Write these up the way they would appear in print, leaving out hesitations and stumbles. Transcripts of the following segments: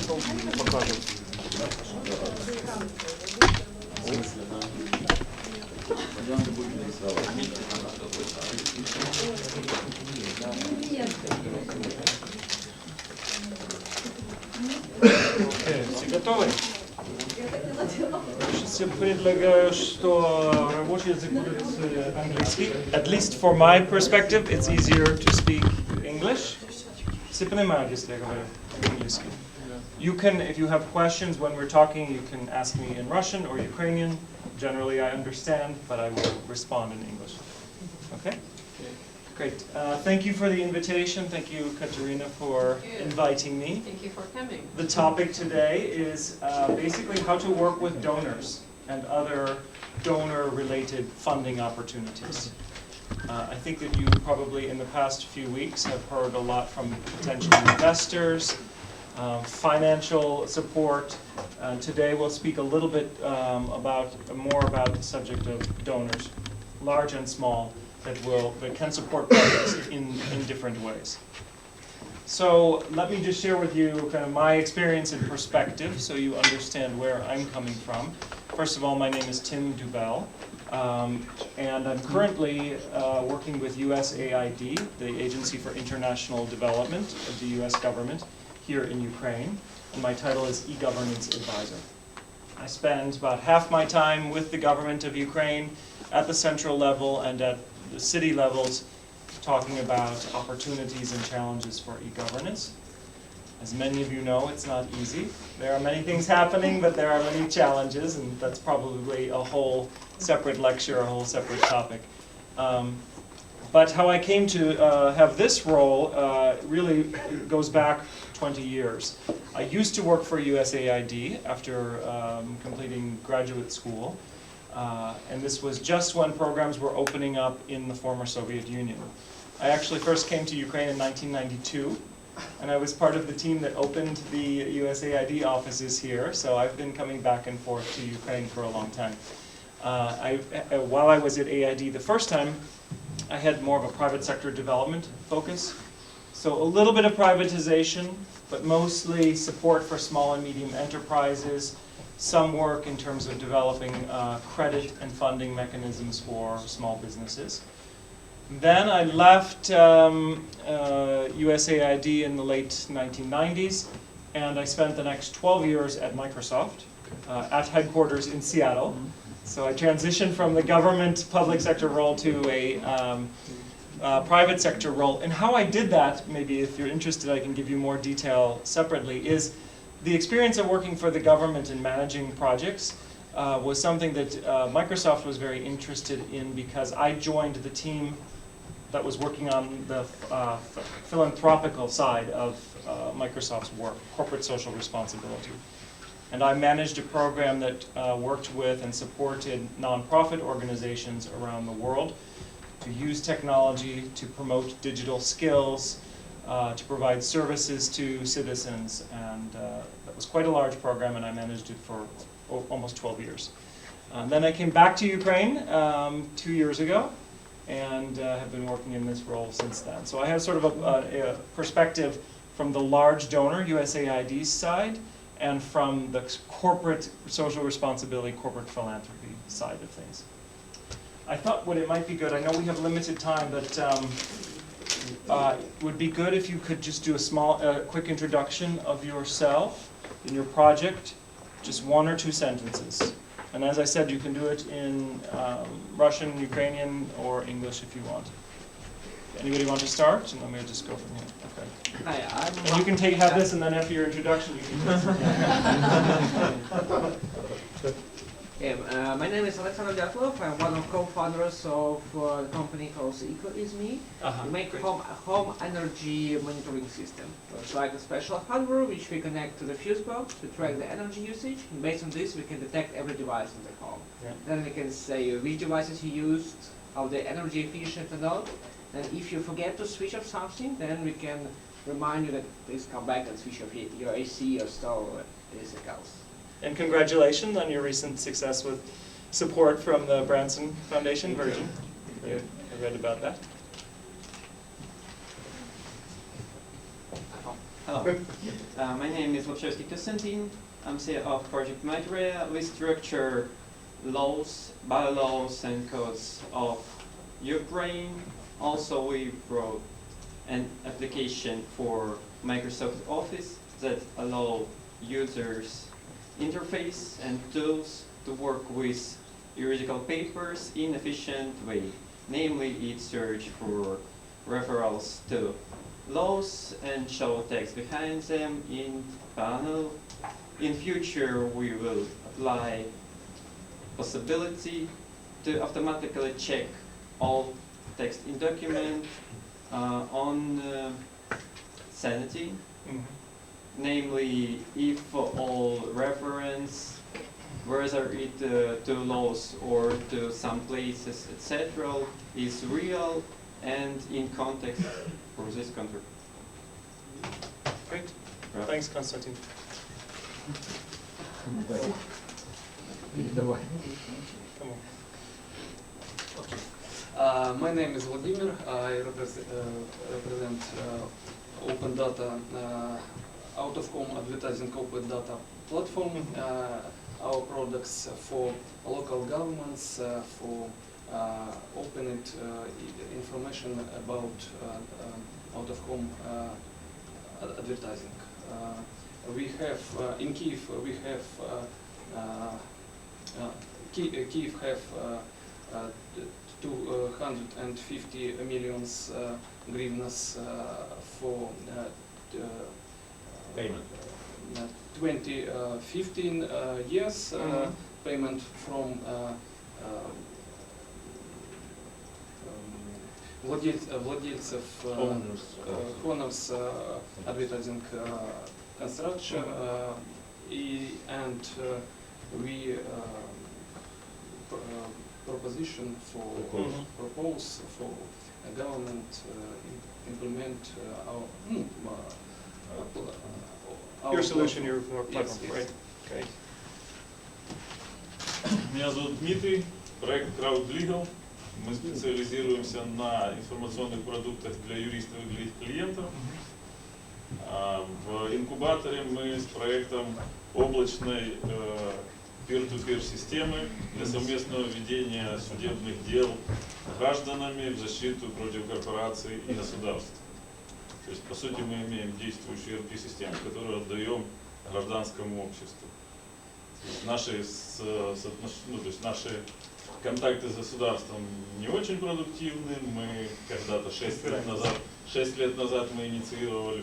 покажем. Все готовы? Сейчас я предлагаю, что рабочий язык будет английский. At least for my perspective, it's easier to speak English. Все понимают, если я говорю по-английски. You can, if you have questions when we're talking, you can ask me in Russian or Ukrainian. Generally, I understand, but I will respond in English. Okay? Great. Thank you for the invitation. Thank you, Katerina, for inviting me. Thank you for coming. The topic today is basically how to work with donors and other donor-related funding opportunities. I think that you probably in the past few weeks have heard a lot from potential investors, financial support. Today we'll speak a little bit more about the subject of donors, large and small, that can support projects in different ways. So let me just share with you kind of my experience and perspective so you understand where I'm coming from. First of all, my name is Tim Dubell, and I'm currently working with USAID, the Agency for International Development of the US government, here in Ukraine, and my title is e-governance advisor. I spend about half my time with the government of Ukraine at the central level and at the city levels, talking about opportunities and challenges for e-governance. As many of you know, it's not easy. There are many things happening, but there are many challenges, and that's probably a whole separate lecture, a whole separate topic. But how I came to have this role really goes back 20 years. I used to work for USAID after completing graduate school. And this was just when programs were opening up in the former Soviet Union. I actually first came to Ukraine in 1992, and I was part of the team that opened the USAID offices here, so I've been coming back and forth to Ukraine for a long time. While I was at AID the first time, I had more of a private sector development focus. So a little bit of privatization, but mostly support for small and medium enterprises, some work in terms of developing credit and funding mechanisms for small businesses. Then I left USAID in the late 1990s, and I spent the next 12 years at Microsoft, at headquarters in Seattle. So I transitioned from the government public sector role to a private sector role. And how I did that, maybe if you're interested I can give you more detail separately, is the experience of working for the government and managing projects was something that Microsoft was very interested in because I joined the team that was working on the philanthropical side of Microsoft's work, corporate social responsibility. And I managed a program that worked with and supported nonprofit organizations around the world to use technology to promote digital skills, to provide services to citizens, and that was quite a large program, and I managed it for almost 12 years. Then I came back to Ukraine 2 years ago, and have been working in this role since then. So I have sort of a perspective from the large donor, USAID's side, and from the corporate social responsibility, corporate philanthropy side of things. I thought what it might be good, I know we have limited time, but it would be good if you could just do a quick introduction of yourself and your project, just 1 or 2 sentences. And as I said, you can do it in Russian, Ukrainian, or English if you want. Anybody want to start? And let me just go from here. Okay. Hi, And you can have this, and then after your introduction, you can. My name is Alexander Dyatlov. I'm one of co-founders of the company called EcoIsMe. We make home energy monitoring system. It's like a special hardware which we connect to the fuse box to track the energy usage. And based on this, we can detect every device in the home. Yeah. Then we can say which devices you used, how they're energy efficient or not. And if you forget to switch off something, then we can remind you that please come back and switch off your AC, your stove, or anything else. And congratulations on your recent success with support from the Branson Foundation, Virgin. I read about that. Hello, My name is Wojciechowski Konstantin. I'm CEO of Project Materia. We structure laws, bylaws, and codes of Ukraine. Also, we wrote an application for Microsoft Office that allow users interface and tools to work with juridical papers in efficient way. Namely, it search for referrals to laws and show text behind them in panel. In future, we will apply possibility to automatically check all text in document on sanity. Namely, if all reference, whether it to laws or to some places, etc., is real and in context for this country. Great. Thanks, Konstantin. Come on. My name is Vladimir. I represent Open Data, out-of-home advertising open data platform. Our products for local governments, for open information about out-of-home advertising. We have in Kiev. We have Kiev have 250 million hryvnias for payment. 2015 years payment from владельцев owners advertising construction and we proposition for propose for a government implement Your solution, your platform, yes. right? Okay. Меня зовут Дмитрий, проект CrowdLegal. Мы специализируемся на информационных продуктах для юристов и для их клиентов. В инкубаторе мы с проектом облачной peer-to-peer системы для совместного ведения судебных дел гражданами в защиту против корпораций и государств. То есть, по сути, мы имеем действующую ERP-систему, которую отдаем гражданскому обществу. То есть наши контакты с государством не очень продуктивны. Мы когда-то 6 лет назад мы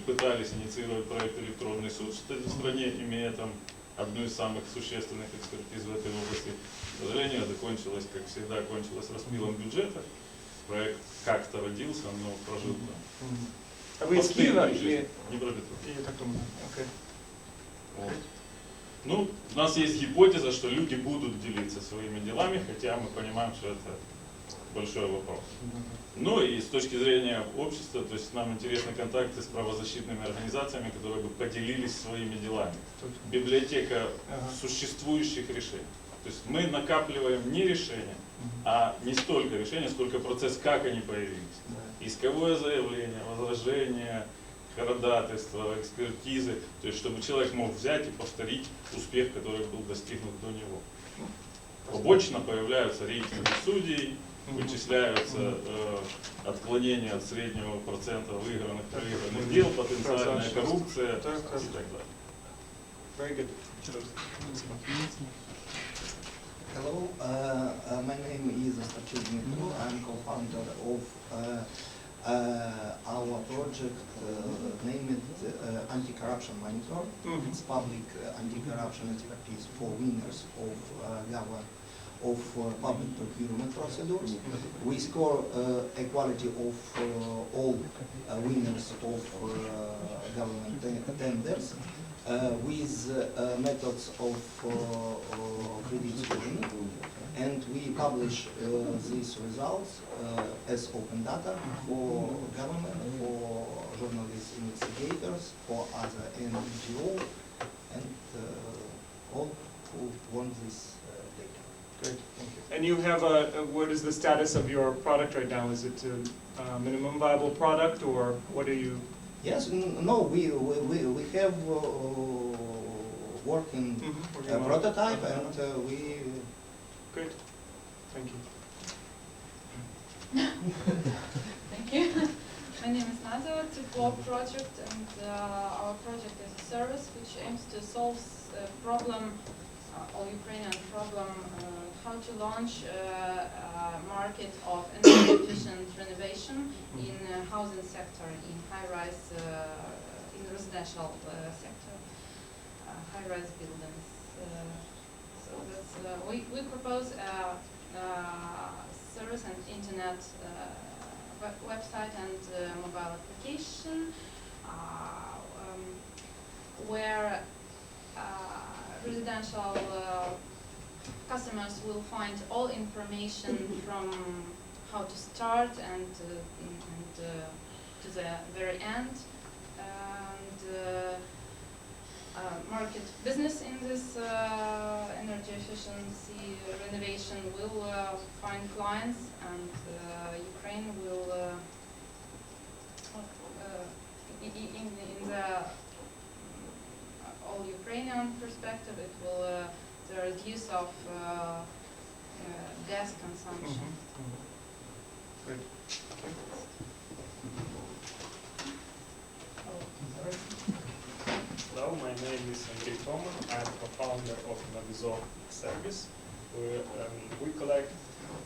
пытались инициировать проект «Электронный суд» в стране, имея там одну из самых существенных экспертиз в этой области. К сожалению, это кончилось, как всегда, распилом бюджета. Проект как-то родился, но прожил там. А вы из Киева или? Не про Петров. Я так думаю. Okay. Вот. Ну, у нас есть гипотеза, что люди будут делиться своими делами, хотя мы понимаем, что это большой вопрос. Ну и с точки зрения общества, то есть нам интересны контакты с правозащитными организациями, которые бы поделились своими делами. Библиотека существующих решений. То есть мы накапливаем не решения, а не столько решения, сколько процесс, как они появились. Исковое заявление, возражение, ходатайство, экспертизы, то есть чтобы человек мог взять и повторить успех, который был достигнут до него. Побочно появляются рейтинги судей, вычисляются отклонения от среднего процента выигранных дел, потенциальная коррупция и так далее. Very good. Hello, my name is Dmitry. I'm co-founder of our project named Anti-Corruption Monitor. It's public anti-corruption expertise for winners of public procurement procedures. We score equality of all winners of government tenders with methods of credit scoring, and we publish these results as open data for government, for journalists, investigators, for other NGO, and all who want this data. Great, thank you. And you have what is the status of your product right now? Is it a minimum viable product, or what are you Yes, no, we have working prototype and we. Great. Thank you. Thank you. My name is Nadia. It's a blog project, and our project is a service which aims to solve a problem, all Ukrainian problem, how to launch a market of energy efficient renovation in housing sector, in high-rise, in residential sector, high-rise buildings. So that's we propose a service and internet website and mobile application where residential customers will find all information from how to start and to the very end, and market business in this energy efficiency renovation will find clients, and Ukraine will in the all Ukrainian perspective, it will the reduce of gas consumption. Great. Hello, my name is Andrei Toman. I'm co-founder of Navizo service. We collect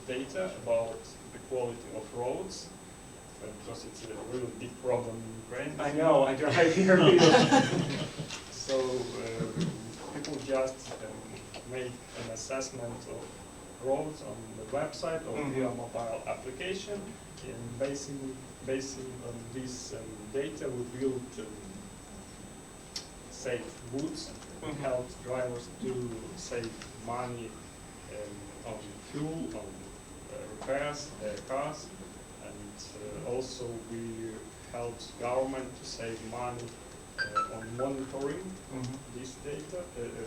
data about the quality of roads, because it's a really big problem in Ukraine. I know, I drive here. So people just make an assessment of roads on the website or via mobile application, and basing on this data we build safe routes and help drivers to save money on fuel, on repairs their cars, and also we help government to save money on monitoring this data,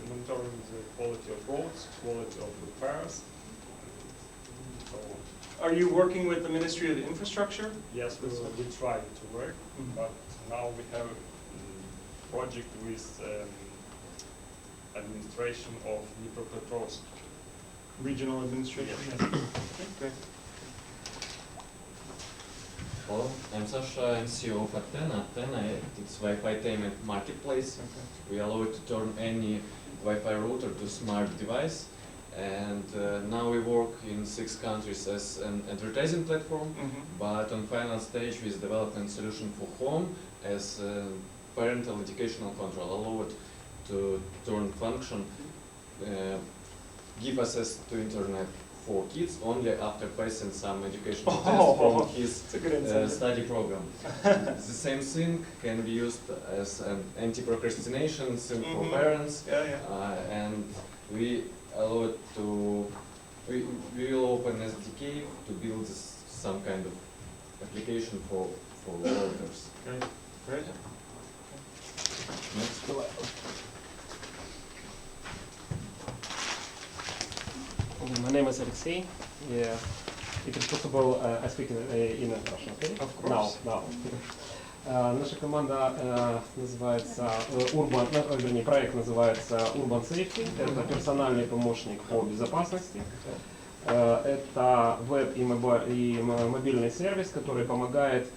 monitoring the quality of roads, quality of repairs. So are you working with the Ministry of Infrastructure? Yes, we try to work, but now we have a project with administration of Dnipropetrovsk. Regional administration? Yes. Okay. Hello, I'm Sasha, I'm CEO of Atena. Atena, it's Wi-Fi payment marketplace. We allow it to turn any Wi-Fi router to smart device. And now we work in 6 countries as an advertising platform, but on final stage with development solution for home as parental educational control. Allow it to turn function, give access to internet for kids only after passing some educational test from his study program. The same thing can be used as an anti-procrastination thing for parents, and we allow it to, we will open SDK to build some kind of application for routers. Great. Great. Next. My name is Alexey. Yeah. If it's possible, I speak in Russian, okay? Of course. Now. Наша команда называется проект называется Urban Safety. Это персональный помощник по безопасности. Это веб и мобильный сервис, который помогает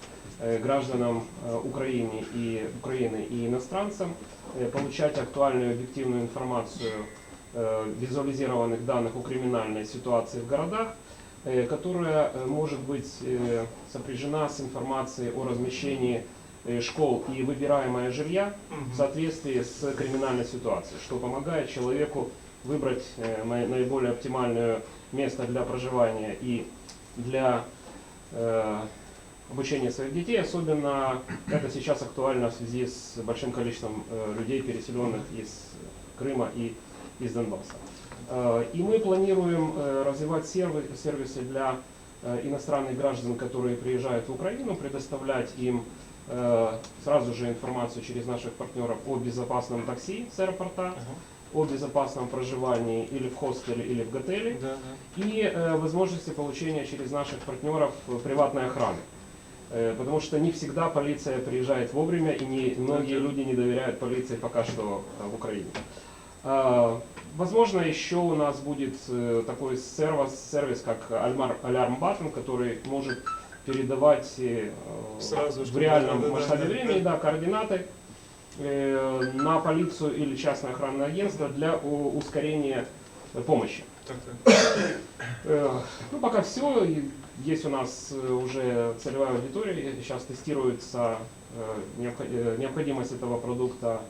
гражданам Украины и иностранцам получать актуальную и объективную информацию визуализированных данных о криминальной ситуации в городах, которая может быть сопряжена с информацией о размещении школ и выбираемое жилья в соответствии с криминальной ситуацией, что помогает человеку выбрать наиболее оптимальное место для проживания и для обучения своих детей. Особенно это сейчас актуально в связи с большим количеством людей, переселенных из Крыма и из Донбасса. И мы планируем развивать сервисы для иностранных граждан, которые приезжают в Украину, предоставлять им сразу же информацию через наших партнеров о безопасном такси с аэропорта, о безопасном проживании или в хостеле, или в готеле, и возможности получения через наших партнеров приватной охраны. потому что не всегда полиция приезжает вовремя, и многие люди не доверяют полиции пока что в Украине. Возможно, еще у нас будет такой сервис как Alarm Button, который может передавать Сразу, в реальном масштабе времени координаты на полицию или частное охранное агентство для ускорения помощи. Ну, пока все. Есть у нас уже целевая аудитория, сейчас тестируется необходимость этого продукта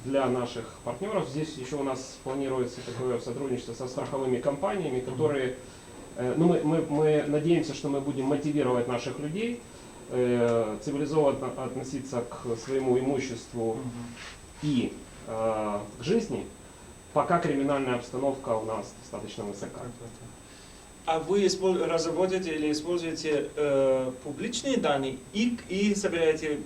для наших партнеров. Здесь еще у нас планируется такое сотрудничество со страховыми компаниями, которые, ну, мы надеемся, что мы будем мотивировать наших людей цивилизованно относиться к своему имуществу и к жизни, пока криминальная обстановка у нас достаточно высока. А вы разработаете или используете публичные данные и собираете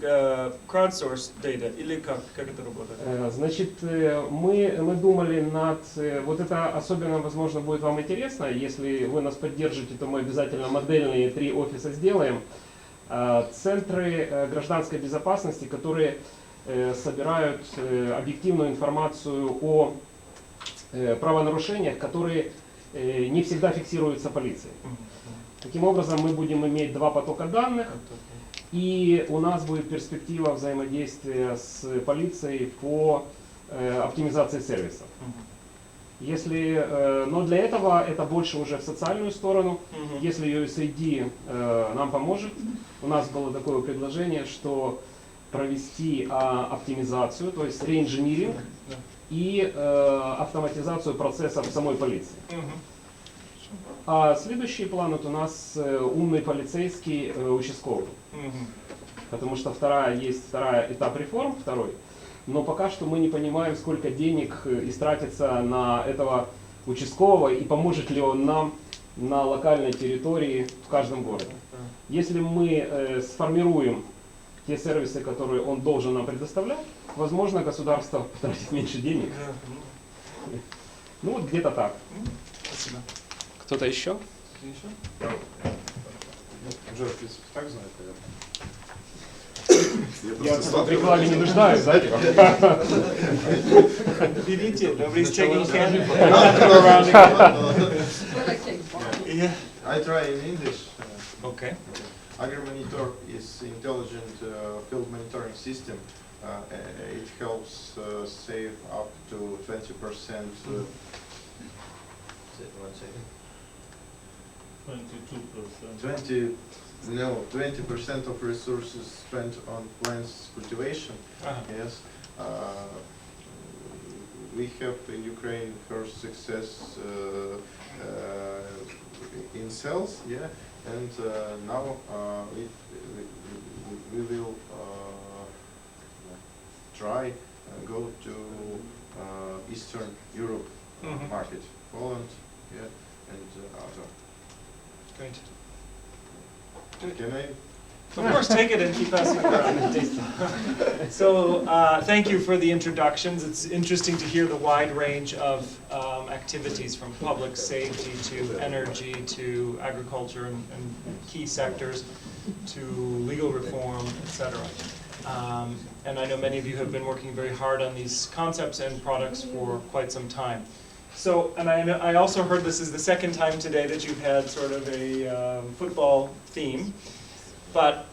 crowdsourced data, или как это работает? Значит, мы думали над... Вот это особенно, возможно, будет вам интересно. Если вы нас поддержите, то мы обязательно модельные 3 офиса сделаем. Центры гражданской безопасности, которые собирают объективную информацию о правонарушениях, которые не всегда фиксируются полицией. Таким образом, мы будем иметь 2 потока данных, и у нас будет перспектива взаимодействия с полицией по оптимизации сервисов. Но для этого это больше уже в социальную сторону. Если USAID нам поможет, у нас было такое предложение, что провести оптимизацию, то есть реинжиниринг, и автоматизацию процессов самой полиции. А следующий план вот у нас умный полицейский участковый. Потому что есть второй этап реформ, но пока что мы не понимаем, сколько денег истратится на этого участкового и поможет ли он нам на локальной территории в каждом городе. Если мы сформируем те сервисы, которые он должен нам предоставлять, возможно, государство потратит меньше денег. Ну вот где-то так. Спасибо. Кто-то еще? Уже, в принципе, так знает, наверное. Я в рекламе не нуждаюсь, да? Берите, nobody's taking candy. I try in English. Okay. AgriMonitor is intelligent field monitoring system. It helps save up to 20%. 20% of resources spent on plants cultivation. Yes. We have in Ukraine first success in sales, and now we will try go to Eastern Europe market, Poland, and other. Great. Can I? Of course, take it and keep passing it around. So, thank you for the introductions. It's interesting to hear the wide range of activities, from public safety to energy to agriculture and key sectors to legal reform, etc. And I know many of you have been working very hard on these concepts and products for quite some time. So, and I also heard this is the second time today that you've had sort of a football theme. But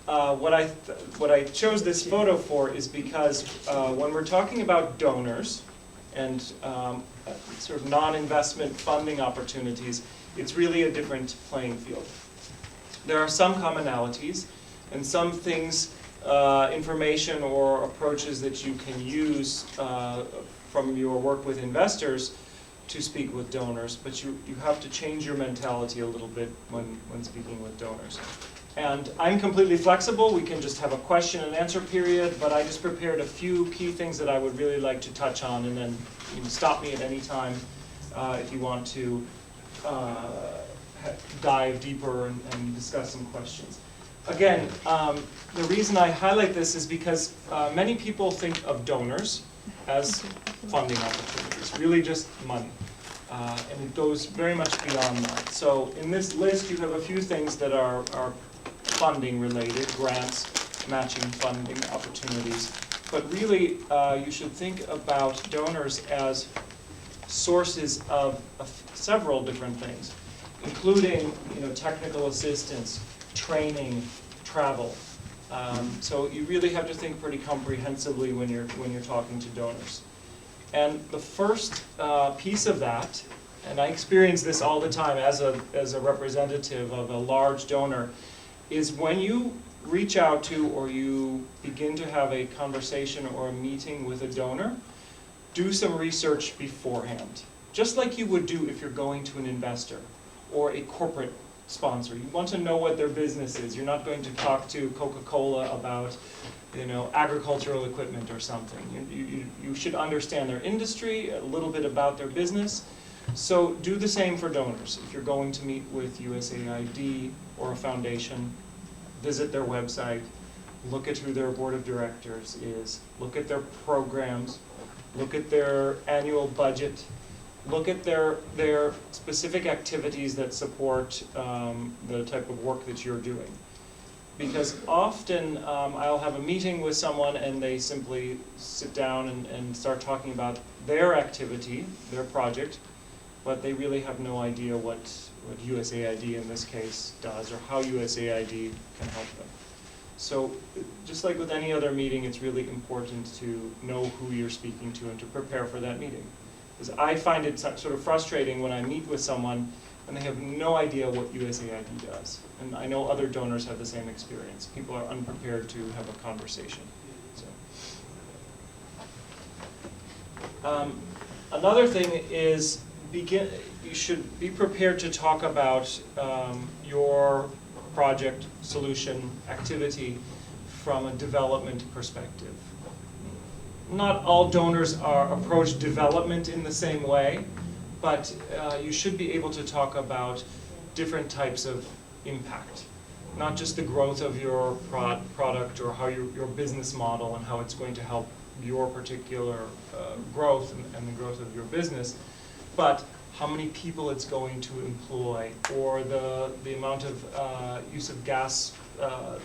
what I chose this photo for is because when we're talking about donors and sort of non-investment funding opportunities, it's really a different playing field. There are some commonalities and some things, information or approaches that you can use from your work with investors to speak with donors, but you have to change your mentality a little bit when speaking with donors. And I'm completely flexible. We can just have a question and answer period, but I just prepared a few key things that I would really like to touch on, and then you can stop me at any time if you want to dive deeper and discuss some questions. Again, the reason I highlight this is because many people think of donors as funding opportunities, really just money. And it goes very much beyond that. So in this list you have a few things that are funding related, grants, matching funding opportunities. But really, you should think about donors as sources of several different things, including technical assistance, training, travel. So you really have to think pretty comprehensively when you're talking to donors. And the first piece of that, and I experience this all the time as a representative of a large donor, is when you reach out to or you begin to have a conversation or a meeting with a donor, do some research beforehand. Just like you would do if you're going to an investor or a corporate sponsor. You want to know what their business is. You're not going to talk to Coca-Cola about agricultural equipment or something. You should understand their industry, a little bit about their business. So do the same for donors. If you're going to meet with USAID or a foundation, visit their website, look at who their board of directors is, look at their programs, look at their annual budget, look at their specific activities that support the type of work that you're doing. Because often I'll have a meeting with someone and they simply sit down and start talking about their activity, their project, but they really have no idea what USAID in this case does or how USAID can help them. So just like with any other meeting, it's really important to know who you're speaking to and to prepare for that meeting. Because I find it sort of frustrating when I meet with someone and they have no idea what USAID does. And I know other donors have the same experience. People are unprepared to have a conversation. So. Another thing is you should be prepared to talk about your project, solution, activity from a development perspective. Not all donors approach development in the same way, but you should be able to talk about different types of impact. Not just the growth of your product or how your business model and how it's going to help your particular growth and the growth of your business, but how many people it's going to employ, or the amount of use of gas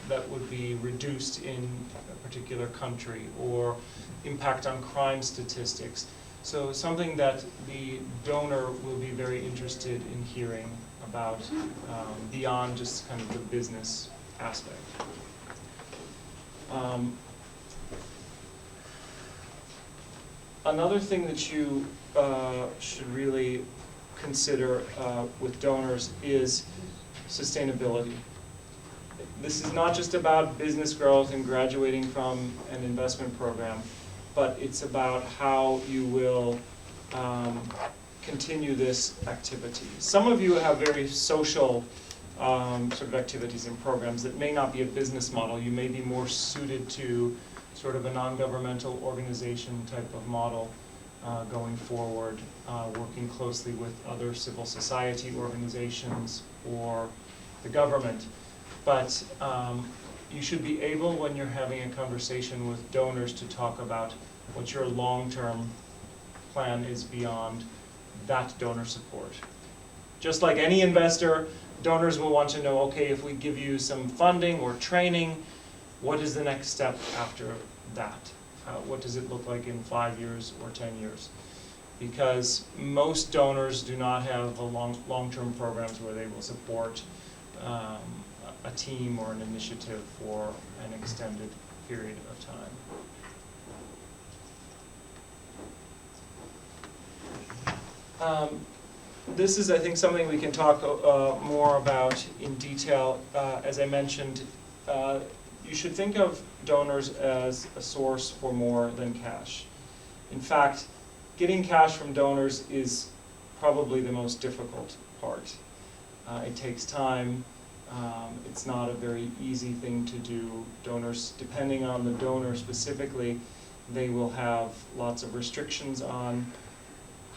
that would be reduced in a particular country, or impact on crime statistics. So something that the donor will be very interested in hearing about beyond just kind of the business aspect. Another thing that you should really consider with donors is sustainability. This is not just about business growth and graduating from an investment program, but it's about how you will continue this activity. Some of you have very social sort of activities and programs that may not be a business model. You may be more suited to sort of a non-governmental organization type of model going forward, working closely with other civil society organizations or the government. But you should be able, when you're having a conversation with donors, to talk about what your long-term plan is beyond that donor support. Just like any investor, donors will want to know, okay, if we give you some funding or training, what is the next step after that? What does it look like in 5 years or 10 years? Because most donors do not have long-term programs where they will support a team or an initiative for an extended period of time. This is, I think, something we can talk more about in detail. As I mentioned, you should think of donors as a source for more than cash. In fact, getting cash from donors is probably the most difficult part. It takes time. It's not a very easy thing to do. Donors, depending on the donor specifically, they will have lots of restrictions on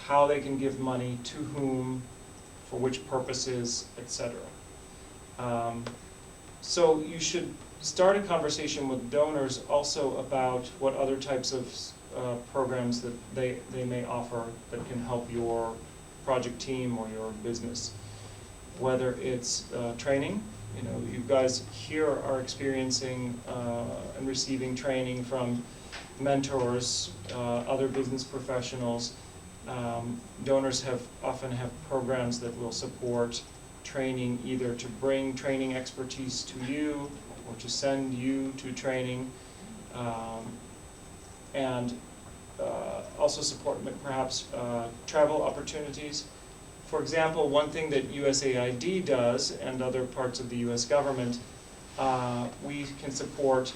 how they can give money, to whom, for which purposes, etc. So you should start a conversation with donors also about what other types of programs that they may offer that can help your project team or your business. Whether it's training, You know, you guys here are experiencing and receiving training from mentors, other business professionals. Donors often have programs that will support training, either to bring training expertise to you or to send you to training, and also support perhaps travel opportunities. For example, one thing that USAID does and other parts of the US government, we can support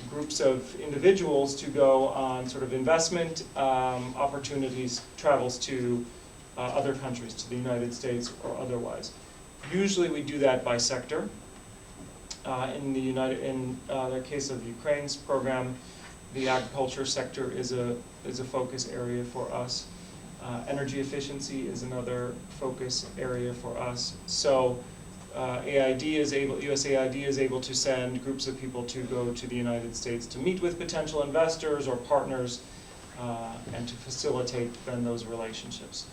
groups of individuals to go on sort of investment opportunities, travels to other countries, to the United States or otherwise. Usually we do that by sector. In the case of Ukraine's program, the agriculture sector is a focus area for us. Energy efficiency is another focus area for us. So USAID is able to send groups of people to go to the United States to meet with potential investors or partners and to facilitate then those relationships.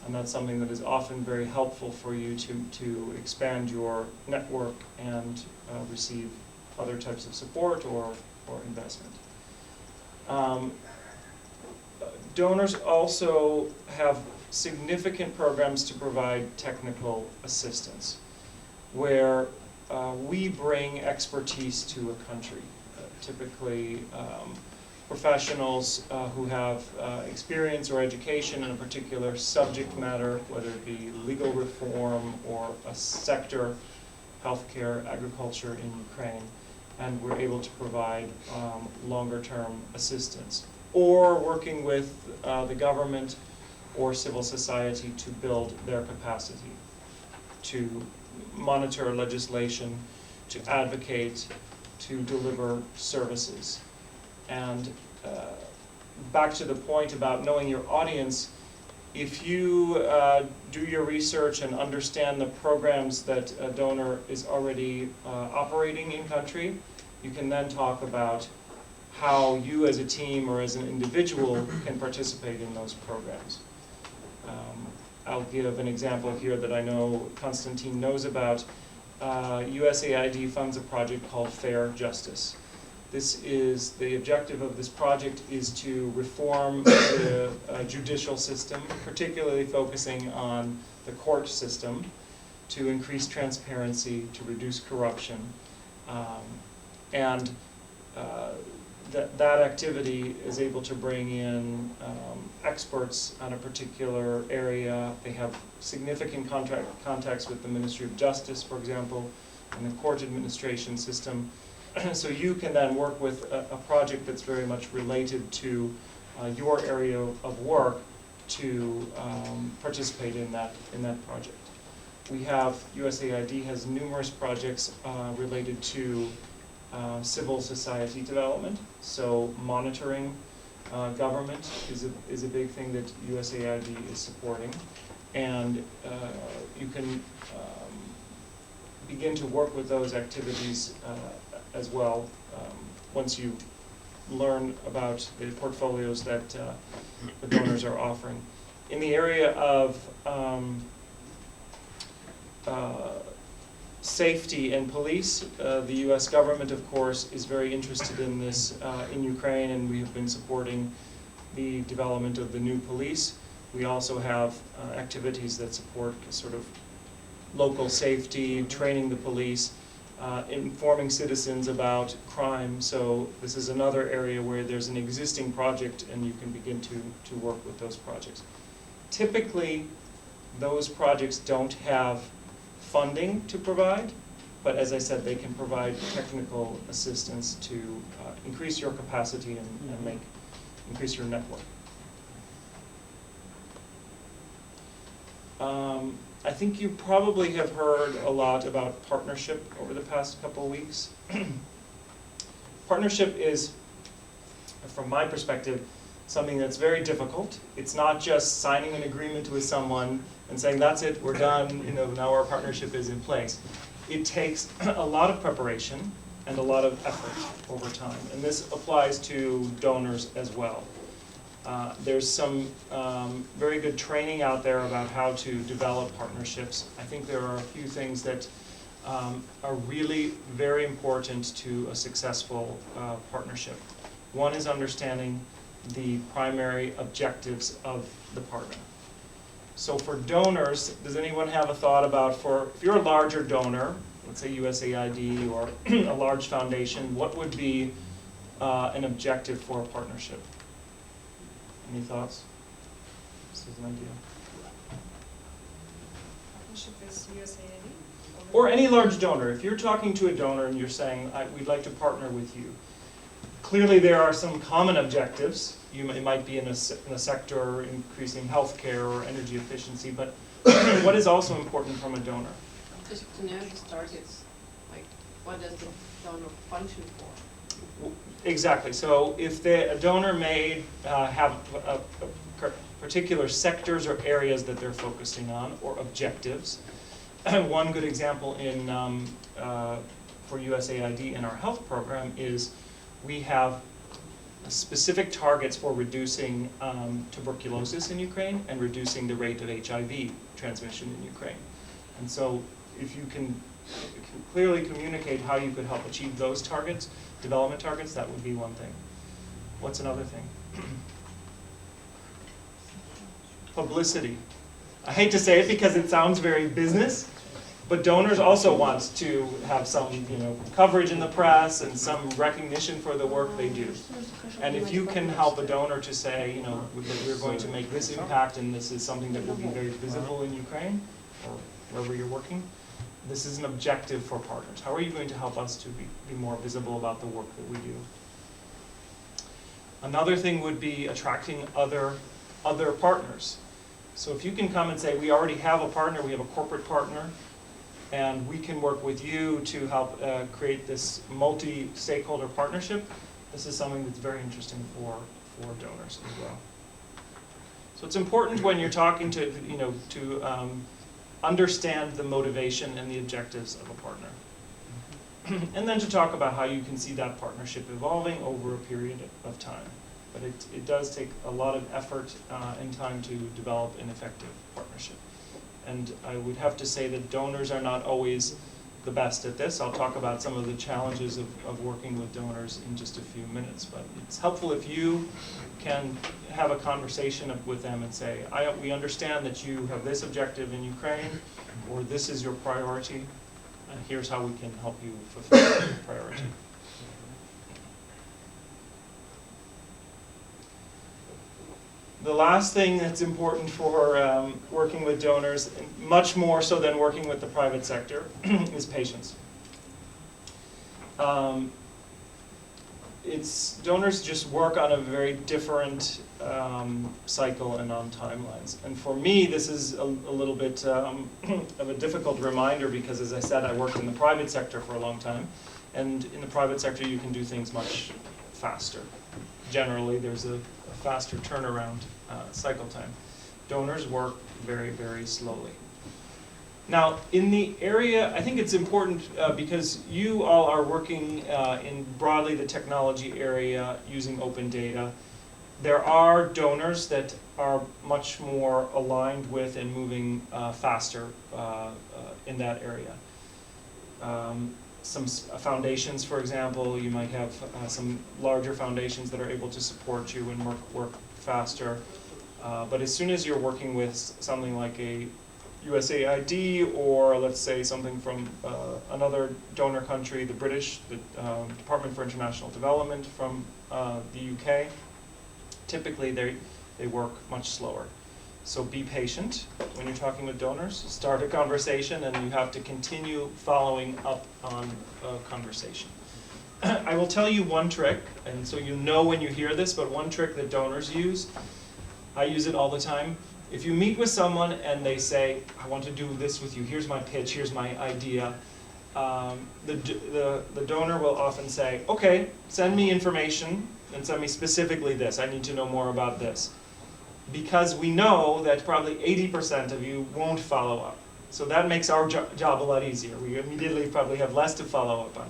And that's something that is often very helpful for you to expand your network and receive other types of support or investment. Donors also have significant programs to provide technical assistance, where we bring expertise to a country, typically professionals who have experience or education in a particular subject matter, whether it be legal reform or a sector, healthcare, agriculture in Ukraine, and we're able to provide longer-term assistance. Or working with the government or civil society to build their capacity, to monitor legislation, to advocate, to deliver services. And back to the point about knowing your audience, if you do your research and understand the programs that a donor is already operating in country, you can then talk about how you as a team or as an individual can participate in those programs. I'll give an example here that I know Konstantin knows about. USAID funds a project called Fair Justice. The objective of this project is to reform the judicial system, particularly focusing on the court system, to increase transparency, to reduce corruption. That activity is able to bring in experts on a particular area. They have significant contacts with the Ministry of Justice, for example, and the court administration system. So you can then work with a project that's very much related to your area of work to participate in that project. We have, USAID has numerous projects related to civil society development, so monitoring government is a big thing that USAID is supporting, and you can begin to work with those activities as well once you learn about the portfolios that the donors are offering. In the area of safety and police, the US government, of course, is very interested in this in Ukraine, and we have been supporting the development of the new police. We also have activities that support sort of local safety, training the police, informing citizens about crime. So this is another area where there's an existing project and you can begin to work with those projects. Typically, those projects don't have funding to provide, but as I said, they can provide technical assistance to increase your capacity and increase your network. I think you probably have heard a lot about partnership over the past couple of weeks. Partnership is, from my perspective, something that's very difficult. It's not just signing an agreement with someone and saying, that's it, we're done, now our partnership is in place. It takes a lot of preparation and a lot of effort over time, and this applies to donors as well. There's some very good training out there about how to develop partnerships. I think there are a few things that are really very important to a successful partnership. One is understanding the primary objectives of the partner. So for donors, does anyone have a thought about, if you're a larger donor, let's say USAID or a large foundation, what would be an objective for a partnership? Any thoughts? This is an idea. Partnership with USAID? Or any large donor. If you're talking to a donor and you're saying, we'd like to partner with you, clearly there are some common objectives. It might be in a sector increasing healthcare or energy efficiency, but what is also important from a donor? Just to know the targets, like what does the donor function for? Exactly. So if a donor may have particular sectors or areas that they're focusing on, or objectives. One good example for USAID in our health program is we have specific targets for reducing tuberculosis in Ukraine and reducing the rate of HIV transmission in Ukraine. And so if you can clearly communicate how you could help achieve those targets, development targets, that would be one thing. What's another thing? Publicity. I hate to say it because it sounds very business, but donors also want to have some, coverage in the press and some recognition for the work they do. And if you can help a donor to say, that we're going to make this impact and this is something that will be very visible in Ukraine or wherever you're working, this is an objective for partners. How are you going to help us to be more visible about the work that we do? Another thing would be attracting other partners. So if you can come and say, we already have a partner, we have a corporate partner, and we can work with you to help create this multi-stakeholder partnership, this is something that's very interesting for donors as well. So it's important when you're talking to understand the motivation and the objectives of a partner. And then to talk about how you can see that partnership evolving over a period of time. But it does take a lot of effort and time to develop an effective partnership. And I would have to say that donors are not always the best at this. I'll talk about some of the challenges of working with donors in just a few minutes. But it's helpful if you can have a conversation with them and say, we understand that you have this objective in Ukraine, or this is your priority, and here's how we can help you fulfill that priority. The last thing that's important for working with donors, much more so than working with the private sector, is patience. Donors just work on a very different cycle and on timelines. And for me, this is a little bit of a difficult reminder because, as I said, I worked in the private sector for a long time. And in the private sector, you can do things much faster. Generally, there's a faster turnaround cycle time. Donors work very, very slowly. Now, in the area, I think it's important because you all are working in broadly the technology area using open data. There are donors that are much more aligned with and moving faster in that area. Some foundations, for example, you might have some larger foundations that are able to support you and work faster. But as soon as you're working with something like a USAID, or let's say something from another donor country, the Department for International Development from the UK, typically they work much slower. So be patient when you're talking with donors. Start a conversation, and you have to continue following up on a conversation. I will tell you one trick, and so you know when you hear this, but one trick that donors use, I use it all the time. If you meet with someone and they say, I want to do this with you, here's my pitch, here's my idea, the donor will often say, okay, send me information and send me specifically this. I need to know more about this. Because we know that probably 80% of you won't follow up. So that makes our job a lot easier. We immediately probably have less to follow up on.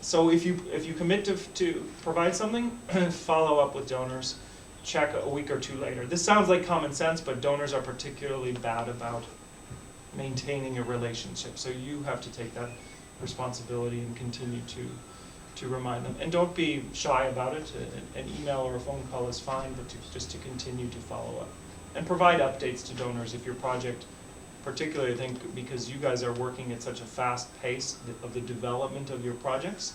So if you commit to provide something, follow up with donors. Check a week or two later. This sounds like common sense, but donors are particularly bad about maintaining a relationship. So you have to take that responsibility and continue to remind them. And don't be shy about it. An email or a phone call is fine, but just to continue to follow up. And provide updates to donors if your project, particularly I think because you guys are working at such a fast pace of the development of your projects,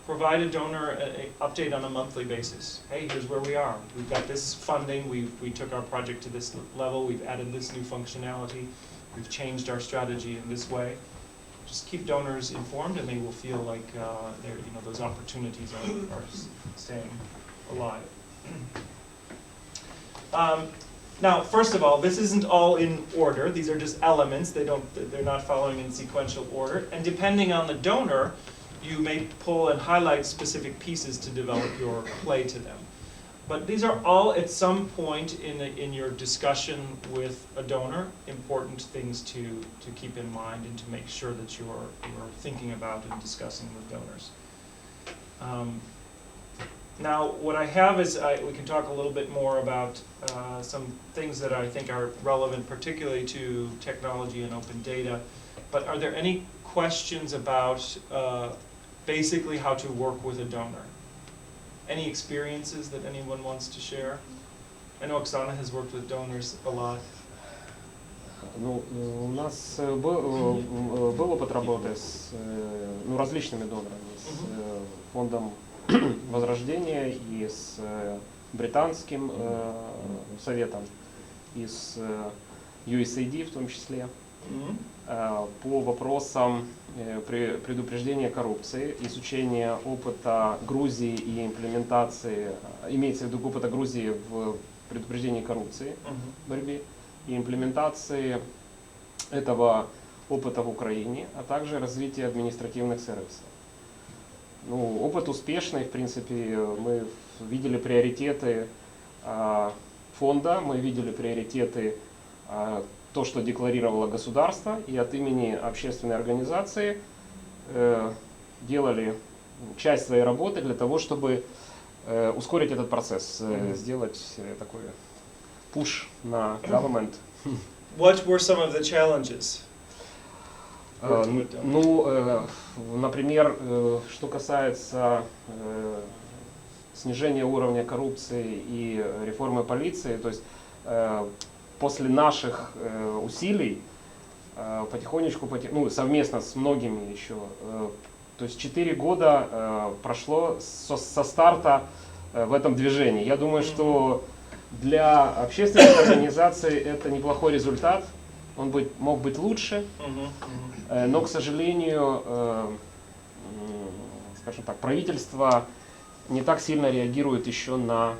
provide a donor an update on a monthly basis. Hey, here's where we are. We've got this funding, we took our project to this level, we've added this new functionality, we've changed our strategy in this way. Just keep donors informed and they will feel like those opportunities are staying alive. Now, first of all, this isn't all in order. These are just elements. They're not following in sequential order. And depending on the donor, you may pull and highlight specific pieces to develop your play to them. But these are all at some point in your discussion with a donor, important things to keep in mind and to make sure that you're thinking about and discussing with donors. Now, what I have is, we can talk a little bit more about some things that I think are relevant, particularly to technology and open data. But are there any questions about basically how to work with a donor? Any experiences that anyone wants to share? I know Oksana has worked with donors a lot. Ну, у нас был опыт работы с различными донорами, с фондом Возрождения и с британским советом, и с USAID в том числе, по вопросам предупреждения коррупции, изучения опыта Грузии и имплементации, имеется в виду опыта Грузии в предупреждении коррупции, борьбе, и имплементации этого опыта в Украине, а также развития административных сервисов. Ну, опыт успешный, в принципе, мы видели приоритеты фонда, мы видели приоритеты, то, что декларировало государство, и от имени общественной организации делали часть своей работы для того, чтобы ускорить этот процесс, сделать такой push на government. What were some of the challenges? Например, что касается снижения уровня коррупции и реформы полиции, то есть после наших усилий потихонечку, совместно с многими еще, то есть 4 года прошло со старта в этом движении. Я думаю, что для общественных организаций это неплохой результат, он мог быть лучше, но, к сожалению, скажем так, правительство не так сильно реагирует еще на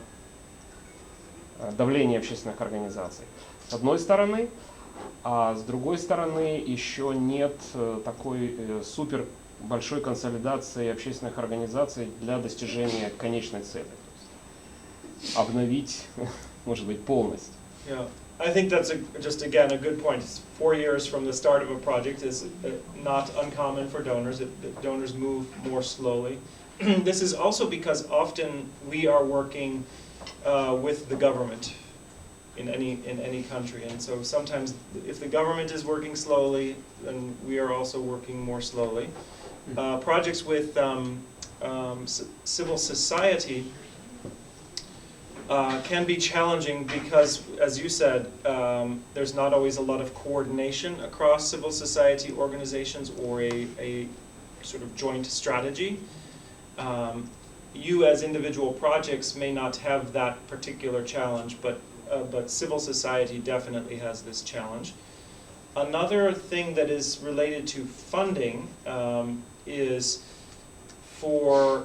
давление общественных организаций. С одной стороны, а с другой стороны еще нет такой супер большой консолидации общественных организаций для достижения конечной цели. Обновить, может быть, полностью. Yeah. I think that's just again a good point. 4 years from the start of a project is not uncommon for donors. Donors move more slowly. This is also because often we are working with the government in any country, and so sometimes if the government is working slowly, then we are also working more slowly. Projects with civil society can be challenging because, as you said, there's not always a lot of coordination across civil society organizations or a sort of joint strategy. You as individual projects may not have that particular challenge, but civil society definitely has this challenge. Another thing that is related to funding is for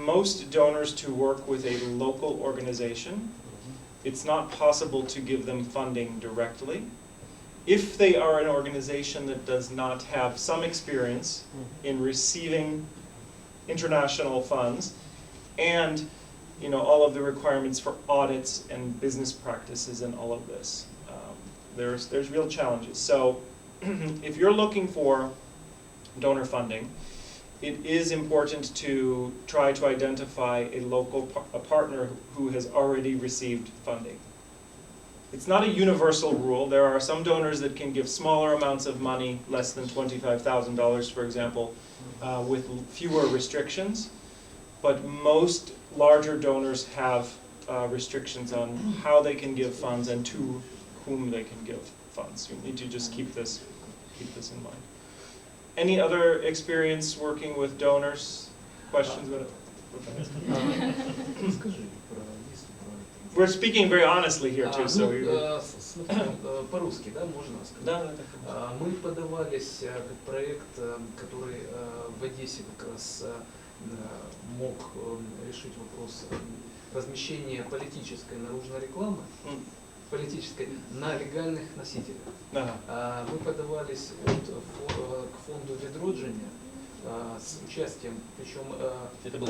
most donors to work with a local organization. It's not possible to give them funding directly. If they are an organization that does not have some experience in receiving international funds and all of the requirements for audits and business practices and all of this, there's real challenges. So if you're looking for donor funding, it is important to try to identify a local partner who has already received funding. it's not a universal rule. There are some donors that can give smaller amounts of money, less than $25,000, for example, with fewer restrictions. But most larger donors have restrictions on how they can give funds and to whom they can give funds. You need to just keep this in mind. Any other experience working with donors? Questions about it? We're speaking very honestly here too, so по-русски, да, можно сказать? Да. Мы подавались как проект, который в Одессе как раз мог решить вопрос размещения политической наружной рекламы, политической, на легальных носителях. Мы подавались к фонду відродження с участием, причем это был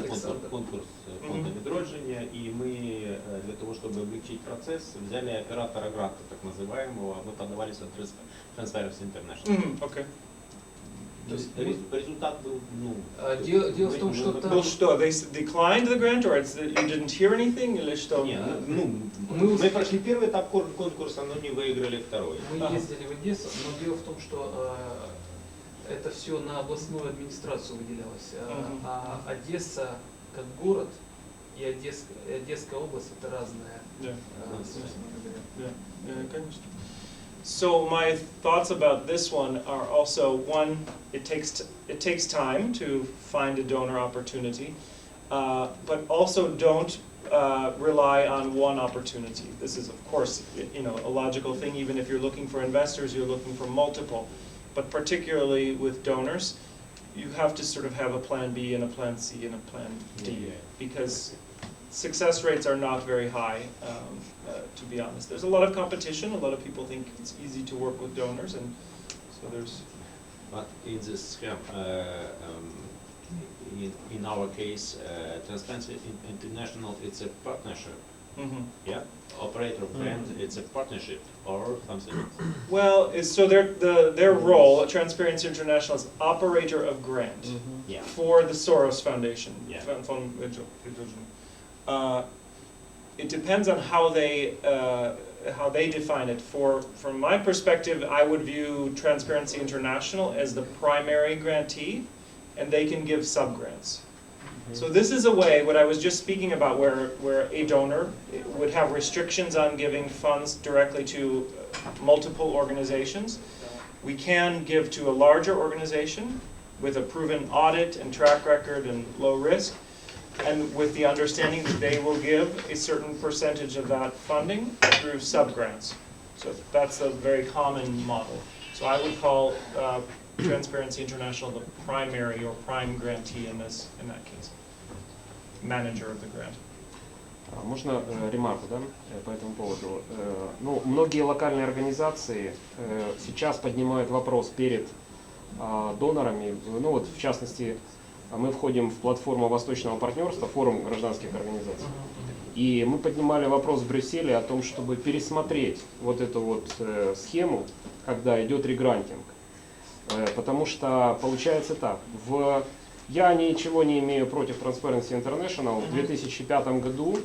конкурс фонда відродження, и мы для того, чтобы облегчить процесс, взяли оператора гранта, так называемого, мы подавались от Transparency International. Okay. То есть результат был, дело в том, что там... Был что, they declined the grant, or you didn't hear anything, или что? Нет, мы прошли первый этап конкурса, но не выиграли второй. Мы ездили в Одессу, но дело в том, что это все на областную администрацию выделялось, а Одесса как город и Одесская область это разные. Конечно. So my thoughts about this one are also, one, it takes time to find a donor opportunity, but also don't rely on one opportunity. This is, of course, a logical thing. Even if you're looking for investors, you're looking for multiple. But particularly with donors, you have to sort of have a plan B and a plan C and a plan D, because success rates are not very high, to be honest. There's a lot of competition. A lot of people think it's easy to work with donors, and so there's... But in this scheme, in our case, Transparency International, it's a partnership. Yeah, operator brand, it's a partnership or something. Well, so their role, Transparency International, is operator of grant for the Soros Foundation. It depends on how they define it. From my perspective, I would view Transparency International as the primary grantee, and they can give sub-grants. So this is a way, what I was just speaking about, where a donor would have restrictions on giving funds directly to multiple organizations. We can give to a larger organization with a proven audit and track record and low risk, and with the understanding that they will give a certain percentage of that funding through sub-grants. So that's a very common model. So I would call Transparency International the primary or prime grantee in that case. Manager of the grant. Можно ремарку, да, по этому поводу? Ну, многие локальные организации сейчас поднимают вопрос перед донорами. Ну вот, в частности, мы входим в платформу Восточного партнерства, форум гражданских организаций. И мы поднимали вопрос в Брюсселе о том, чтобы пересмотреть вот эту вот схему, когда идет регрантинг. Потому что получается так, я ничего не имею против Transparency International. В 2005 году,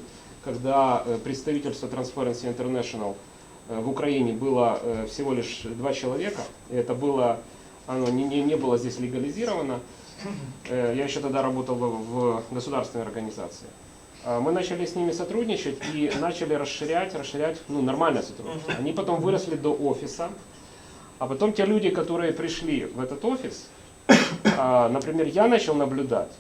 когда представительство Transparency International в Украине было всего лишь 2 человека, это было, оно не было здесь легализировано, я еще тогда работал в государственной организации. Мы начали с ними сотрудничать и начали расширять, ну, нормальное сотрудничество. Они потом выросли до офиса, а потом те люди, которые пришли в этот офис, например, я начал наблюдать,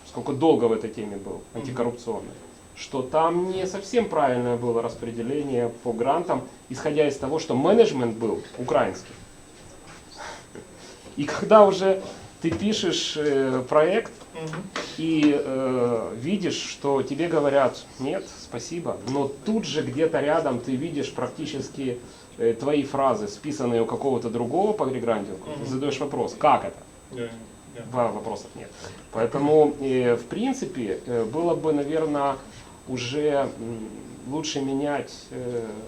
сколько долго в этой теме был, антикоррупционной, что там не совсем правильное было распределение по грантам, исходя из того, что менеджмент был украинский. И когда уже ты пишешь проект и видишь, что тебе говорят «нет, спасибо», но тут же где-то рядом ты видишь практически твои фразы, списанные у какого-то другого по регрантингу, ты задаешь вопрос «как это?». Вопросов нет. Поэтому, в принципе, было бы, наверное, уже лучше менять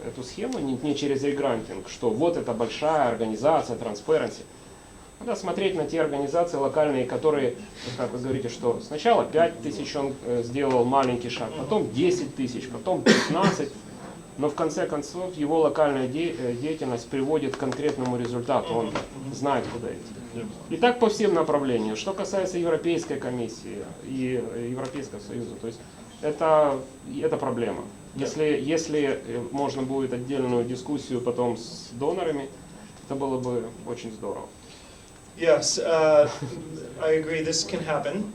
эту схему не через регрантинг, что вот это большая организация, Transparency. Надо смотреть на те организации локальные, которые, как вы говорите, что сначала 5 тысяч он сделал маленький шаг, потом 10 тысяч, потом 15. но в конце концов его локальная деятельность приводит к конкретному результату, он знает, куда идти. И так по всем направлениям. Что касается Европейской комиссии и Европейского Союза, то есть это проблема. Если можно будет отдельную дискуссию потом с донорами, это было бы очень здорово. Yes, I agree. This can happen.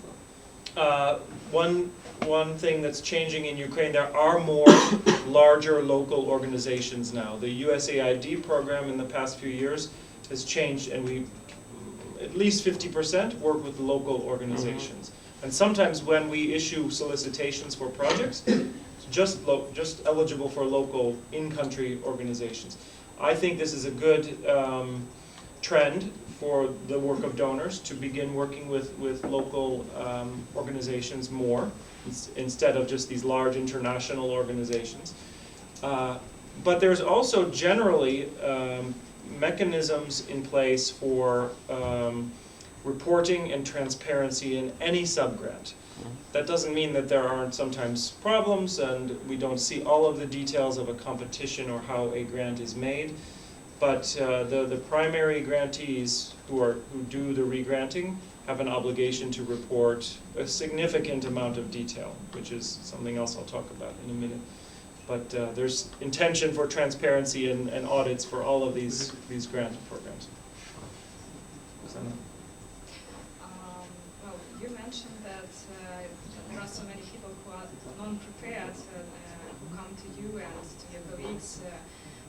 One thing that's changing in Ukraine, there are more larger local organizations now. The USAID program in the past few years has changed, and we, at least 50%, work with local organizations. And sometimes when we issue solicitations for projects, it's just eligible for local in-country organizations. I think this is a good trend for the work of donors to begin working with local organizations more instead of just these large international organizations. But there's also generally mechanisms in place for reporting and transparency in any subgrant. That doesn't mean that there aren't sometimes problems and we don't see all of the details of a competition or how a grant is made. But the primary grantees who do the re-granting have an obligation to report a significant amount of detail, which is something else I'll talk about in a minute. But there's intention for transparency and audits for all of these grant programs. Well, you mentioned that there are so many people who are non-prepared, who come to you and to your colleagues.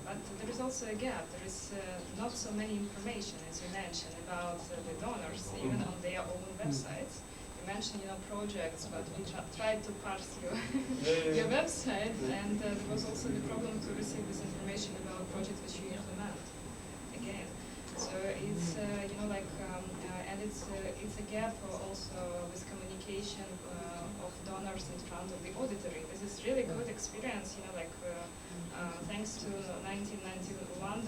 But there is also a gap. There is not so many information, as you mentioned, about the donors, even on their own websites. You mentioned, projects, but we tried to parse your website, and there was also the problem to receive this information about projects which you implement. Again, so it's and it's a gap also with communication of donors in front of the auditory. This is really good experience, thanks to 1991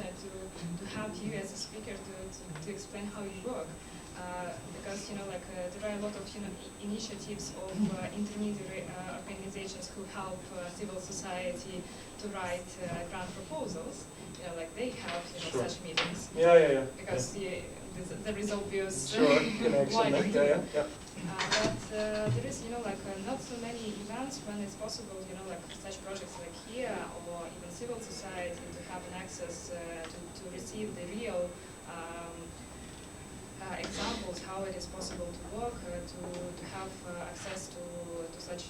to have you as a speaker to explain how you work. Because there are a lot of initiatives of intermediary organizations who help civil society to write grant proposals. They have such meetings. Yeah. Because there is obvious connection. but there is not so many events when it's possible such projects like here or even civil society to have an access to receive the real examples how it is possible to work, to have access to such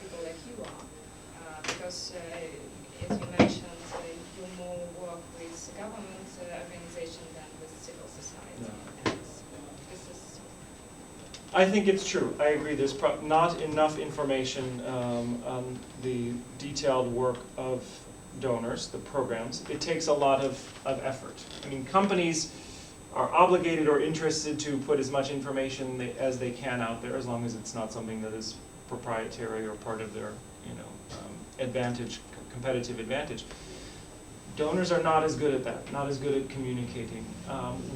people like you are. Because as you mentioned, you more work with government organization than with civil society. And this is I think it's true. I agree. There's not enough information on the detailed work of donors, the programs. It takes a lot of effort. I mean, companies are obligated or interested to put as much information as they can out there, as long as it's not something that is proprietary or part of their, advantage, competitive advantage. Donors are not as good at that, not as good at communicating.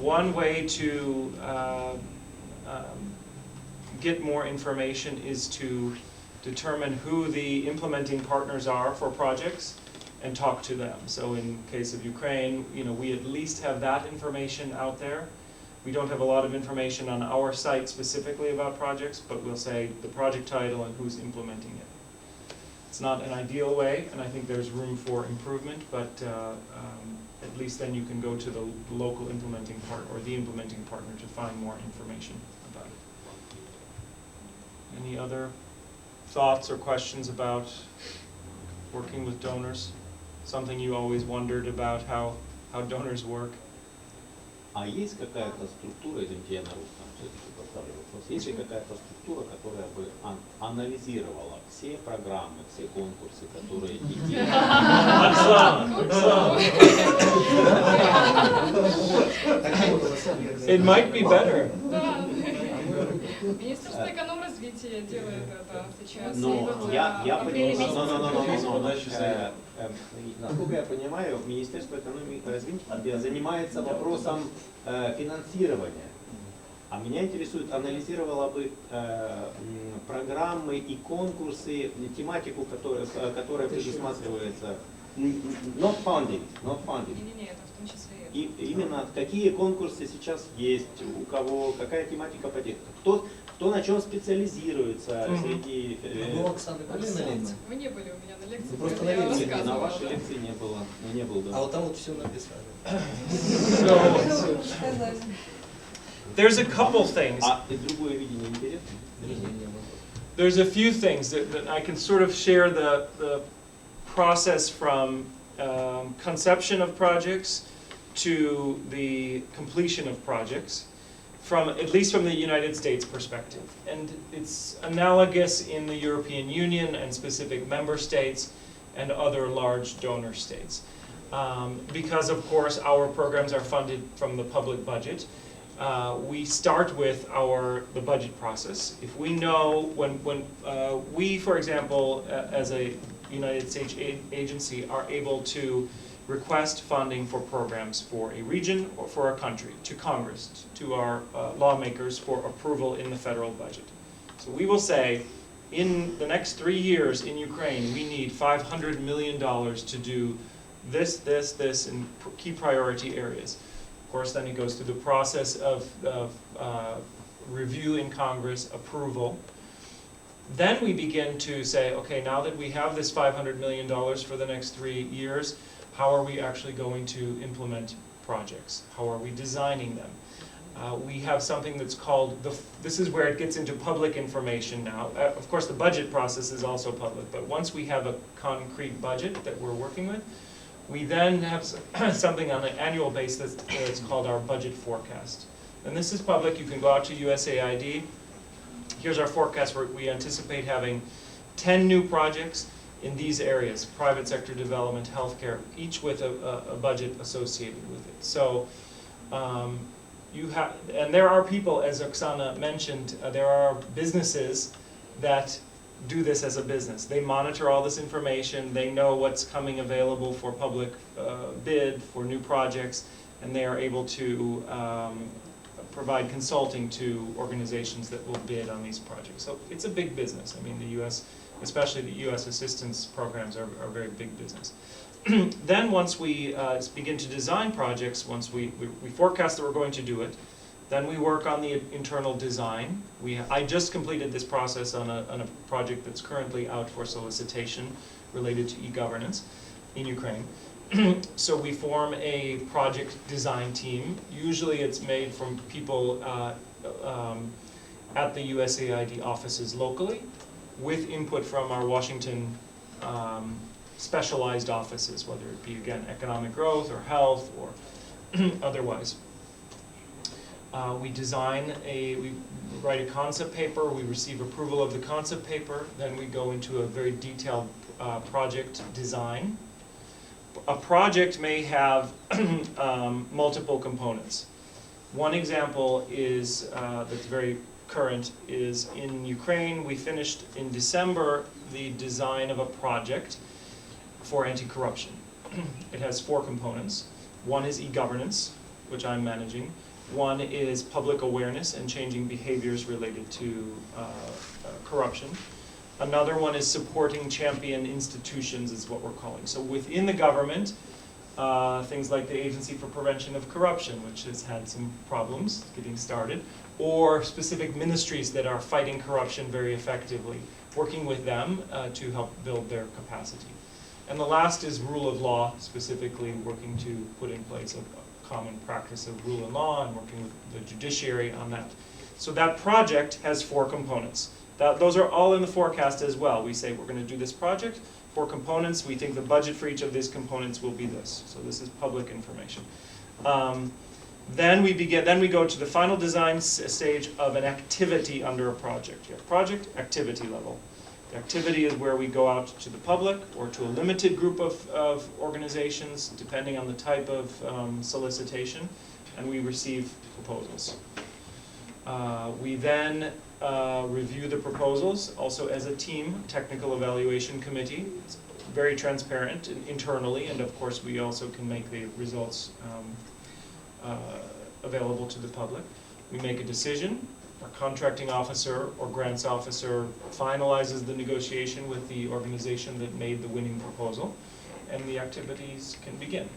One way to get more information is to determine who the implementing partners are for projects and talk to them. So in case of Ukraine, we at least have that information out there. We don't have a lot of information on our site specifically about projects, but we'll say the project title and who's implementing it. It's not an ideal way, and I think there's room for improvement, but at least then you can go to the local implementing part or the implementing partner to find more information about it. Any other thoughts or questions about working with donors? Something you always wondered about how donors work? А есть какая-то структура, извините, я на русском поставлю вопрос, есть ли какая-то структура, которая бы анализировала все программы, все конкурсы, которые It might be better. Министерство экономразвития делает это сейчас. Насколько я понимаю, Министерство экономики и развития занимается вопросом финансирования. А меня интересует, анализировала бы программы и конкурсы, тематику, которая предусматривается Not funding, not funding. Не-не-не, это в том числе и это. И именно какие конкурсы сейчас есть, у кого, какая тематика проекта, кто на чем специализируется среди... Ну, Оксана, были на лекции? Вы не были у меня на лекции, Просто поэтому на я лекции, На рассказывала, вашей да. лекции не было, не был, да. А вот там вот все написали. There's a couple things. А и другое видение интересно? There's a few things that I can sort of share the process from conception of projects to the completion of projects, at least from the United States perspective. And it's analogous in the European Union and specific member states and other large donor states. Because of course our programs are funded from the public budget. We start with the budget process. If we know when we, for example, as a United States agency, are able to request funding for programs for a region or for a country, to Congress, to our lawmakers for approval in the federal budget. So we will say, in the next 3 years in Ukraine, we need $500 million to do this, this, this, in key priority areas. Of course, then it goes through the process of review in Congress, approval. Then we begin to say, okay, now that we have this $500 million for the next 3 years, how are we actually going to implement projects? How are we designing them? We have something that's called, this is where it gets into public information now. Of course, the budget process is also public, but once we have a concrete budget that we're working with, we then have something on an annual basis that's called our budget forecast. And this is public. You can go out to USAID. Here's our forecast where we anticipate having 10 new projects in these areas: private sector development, healthcare, each with a budget associated with it. So and there are people, as Oksana mentioned, there are businesses that do this as a business. They monitor all this information, they know what's coming available for public bid, for new projects, and they are able to provide consulting to organizations that will bid on these projects. So it's a big business. I mean, the U.S., especially the U.S. assistance programs are a very big business. Then once we begin to design projects, once we forecast that we're going to do it, then we work on the internal design. I just completed this process on a project that's currently out for solicitation related to e-governance in Ukraine. So we form a project design team. Usually it's made from people at the USAID offices locally, with input from our Washington specialized offices, whether it be, again, economic growth or health or otherwise. We write a concept paper, we receive approval of the concept paper, then we go into a very detailed project design. A project may have multiple components. One example is, that's very current, is in Ukraine. We finished in December the design of a project for anti-corruption. It has 4 components. One is e-governance, which I'm managing. One is public awareness and changing behaviors related to corruption. Another one is supporting champion institutions, is what we're calling. So within the government, things like the Agency for Prevention of Corruption, which has had some problems getting started, or specific ministries that are fighting corruption very effectively, working with them to help build their capacity. And the last is rule of law, specifically working to put in place a common practice of rule of law and working with the judiciary on that. So that project has 4 components. Those are all in the forecast as well. We say we're going to do this project, 4 components. We think the budget for each of these components will be this. So this is public information. Then we go to the final design stage of an activity under a project. You have project, activity level. The activity is where we go out to the public or to a limited group of organizations, depending on the type of solicitation, and we receive proposals. We then review the proposals, also as a team, technical evaluation committee. It's very transparent internally, and of course we also can make the results available to the public. We make a decision. Our contracting officer or grants officer finalizes the negotiation with the organization that made the winning proposal. and the activities can begin.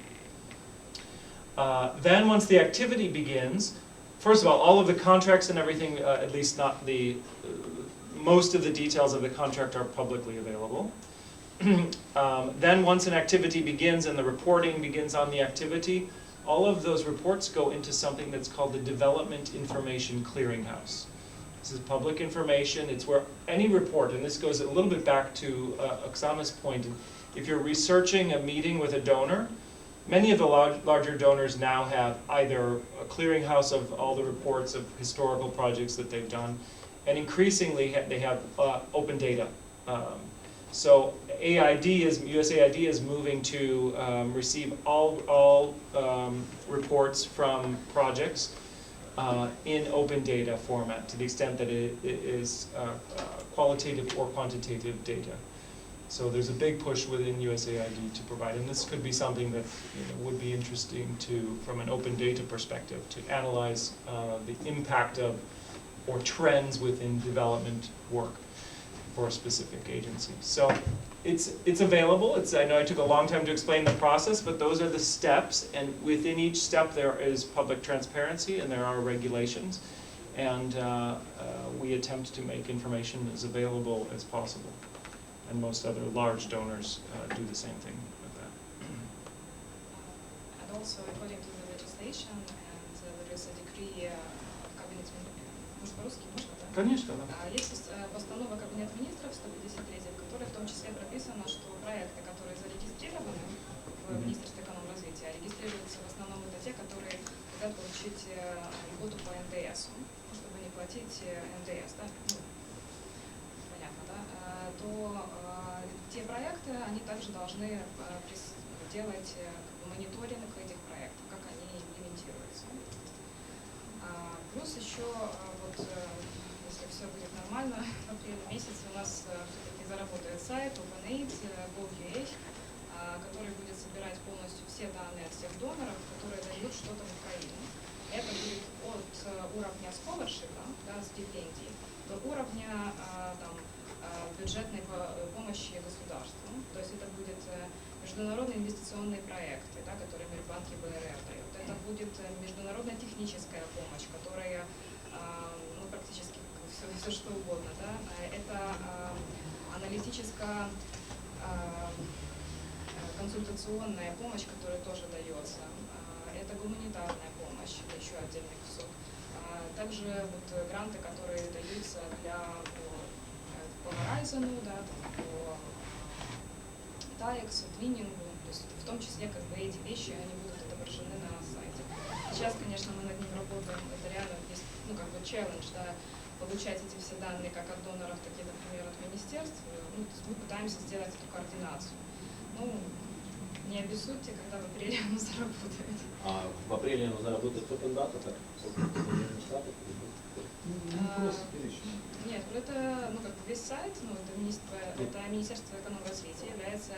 Then once the activity begins, first of all of the contracts and everything, at least not the, most of the details of the contract are publicly available. Then once an activity begins and the reporting begins on the activity, all of those reports go into something that's called the Development Information Clearinghouse. This is public information. It's where any report, and this goes a little bit back to Oksana's point, if you're researching a meeting with a donor, many of the larger donors now have either a clearinghouse of all the reports of historical projects that they've done, and increasingly they have open data. So USAID is moving to receive all reports from projects in open data format, to the extent that it is qualitative or quantitative data. So there's a big push within USAID to provide, and this could be something that would be interesting to, from an open data perspective, to analyze the impact of or trends within development work for a specific agency. So it's available. I know I took a long time to explain the process, but those are the steps, and within each step there is public transparency and there are regulations, and we attempt to make information as available as possible. And most other large donors do the same thing with that. And also, according to the legislation, and there is a decree of Cabinet Ministrов, Конечно, да. Есть постанова Кабинета Министров 153, в которой в том числе прописано, что проекты, которые зарегистрированы в Министерстве экономразвития, регистрируются в основном это те, которые хотят получить льготу по НДС, чтобы не платить НДС, да? Понятно, да? То те проекты, они также должны делать мониторинг этих проектов, как они имплементируются. Плюс еще, вот, если все будет нормально, в апреле месяце у нас все-таки заработает сайт OpenAid.gov.ua, который будет собирать полностью все данные от всех доноров, которые дают что-то в Украину. Это будет от уровня scholarship, да, стипендий, до уровня бюджетной помощи государству. То есть это будет международные инвестиционные проекты, да, которые Мирбанк и БРР дают. Это будет международная техническая помощь, которая практически все что угодно. Да. Это аналитическая консультационная помощь, которая тоже дается. Это гуманитарная помощь, это еще отдельный кусок. Также вот гранты, которые даются по Horizon, да, по TAEX, твиннингу, то есть в том числе как бы эти вещи, они будут отображены на сайте. Сейчас, конечно, мы над ним работаем, это реально как бы челлендж, да, получать эти все данные как от доноров, так и, например, от министерств. То есть мы пытаемся сделать эту координацию. Не обессудьте, когда в апреле оно заработает. А в апреле оно заработает open data, так? Нет, это весь сайт, это Министерство экономразвития является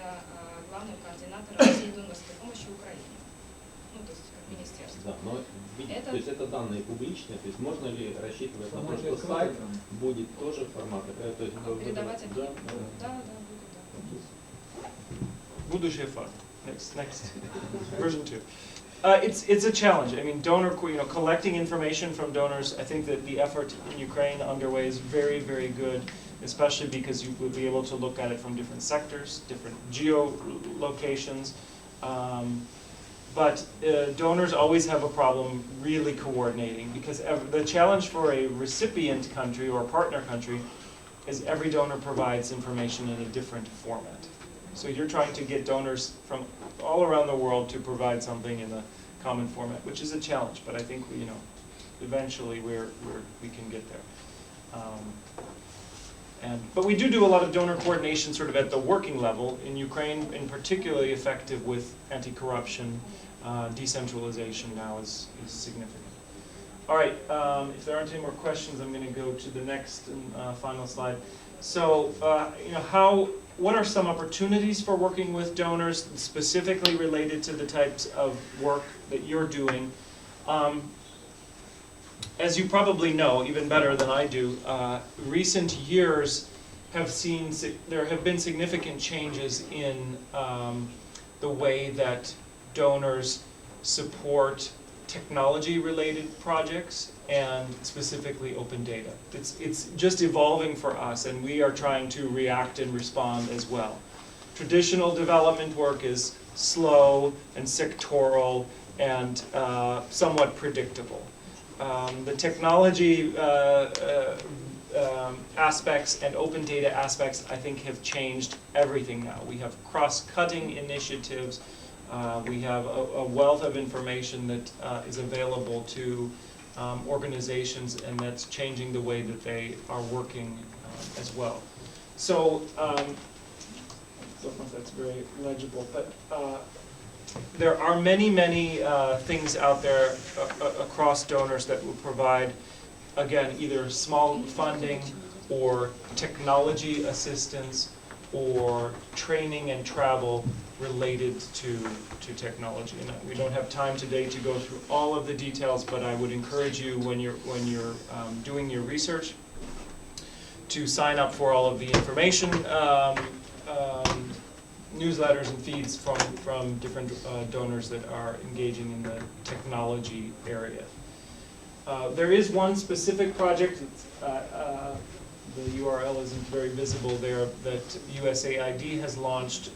главным координатором всей донорской помощи Украине. То есть как министерство. Да, но то есть это данные публичные, то есть можно ли рассчитывать на то, что сайт будет тоже в формате? То есть передавать да, да, будет, да. Будущее факт. Next. Version 2. It's a challenge. I mean, collecting information from donors. I think that the effort in Ukraine underway is very, very good, especially because you will be able to look at it from different sectors, different geolocations. But donors always have a problem really coordinating, because the challenge for a recipient country or a partner country is every donor provides information in a different format. So you're trying to get donors from all around the world to provide something in a common format, which is a challenge. But I think eventually we can get there. But we do a lot of donor coordination sort of at the working level in Ukraine, and particularly effective with anti-corruption. Decentralization now is significant. All right, if there aren't any more questions, I'm going to go to the next and final slide. So, what are some opportunities for working with donors, specifically related to the types of work that you're doing? As you probably know, even better than I do, recent years have seen there have been significant changes in the way that donors support technology-related projects and specifically open data. It's just evolving for us, and we are trying to react and respond as well. Traditional development work is slow and sectoral and somewhat predictable. The technology aspects and open data aspects, I think, have changed everything now. We have cross-cutting initiatives. We have a wealth of information that is available to organizations, and that's changing the way that they are working as well. So, I don't know if that's very legible, but there are many, many things out there across donors that will provide, again, either small funding or technology assistance or training and travel related to technology. And we don't have time today to go through all of the details, but I would encourage you when you're doing your research to sign up for all of the information newsletters and feeds from different donors that are engaging in the technology area. There is one specific project, the URL isn't very visible there, that USAID has launched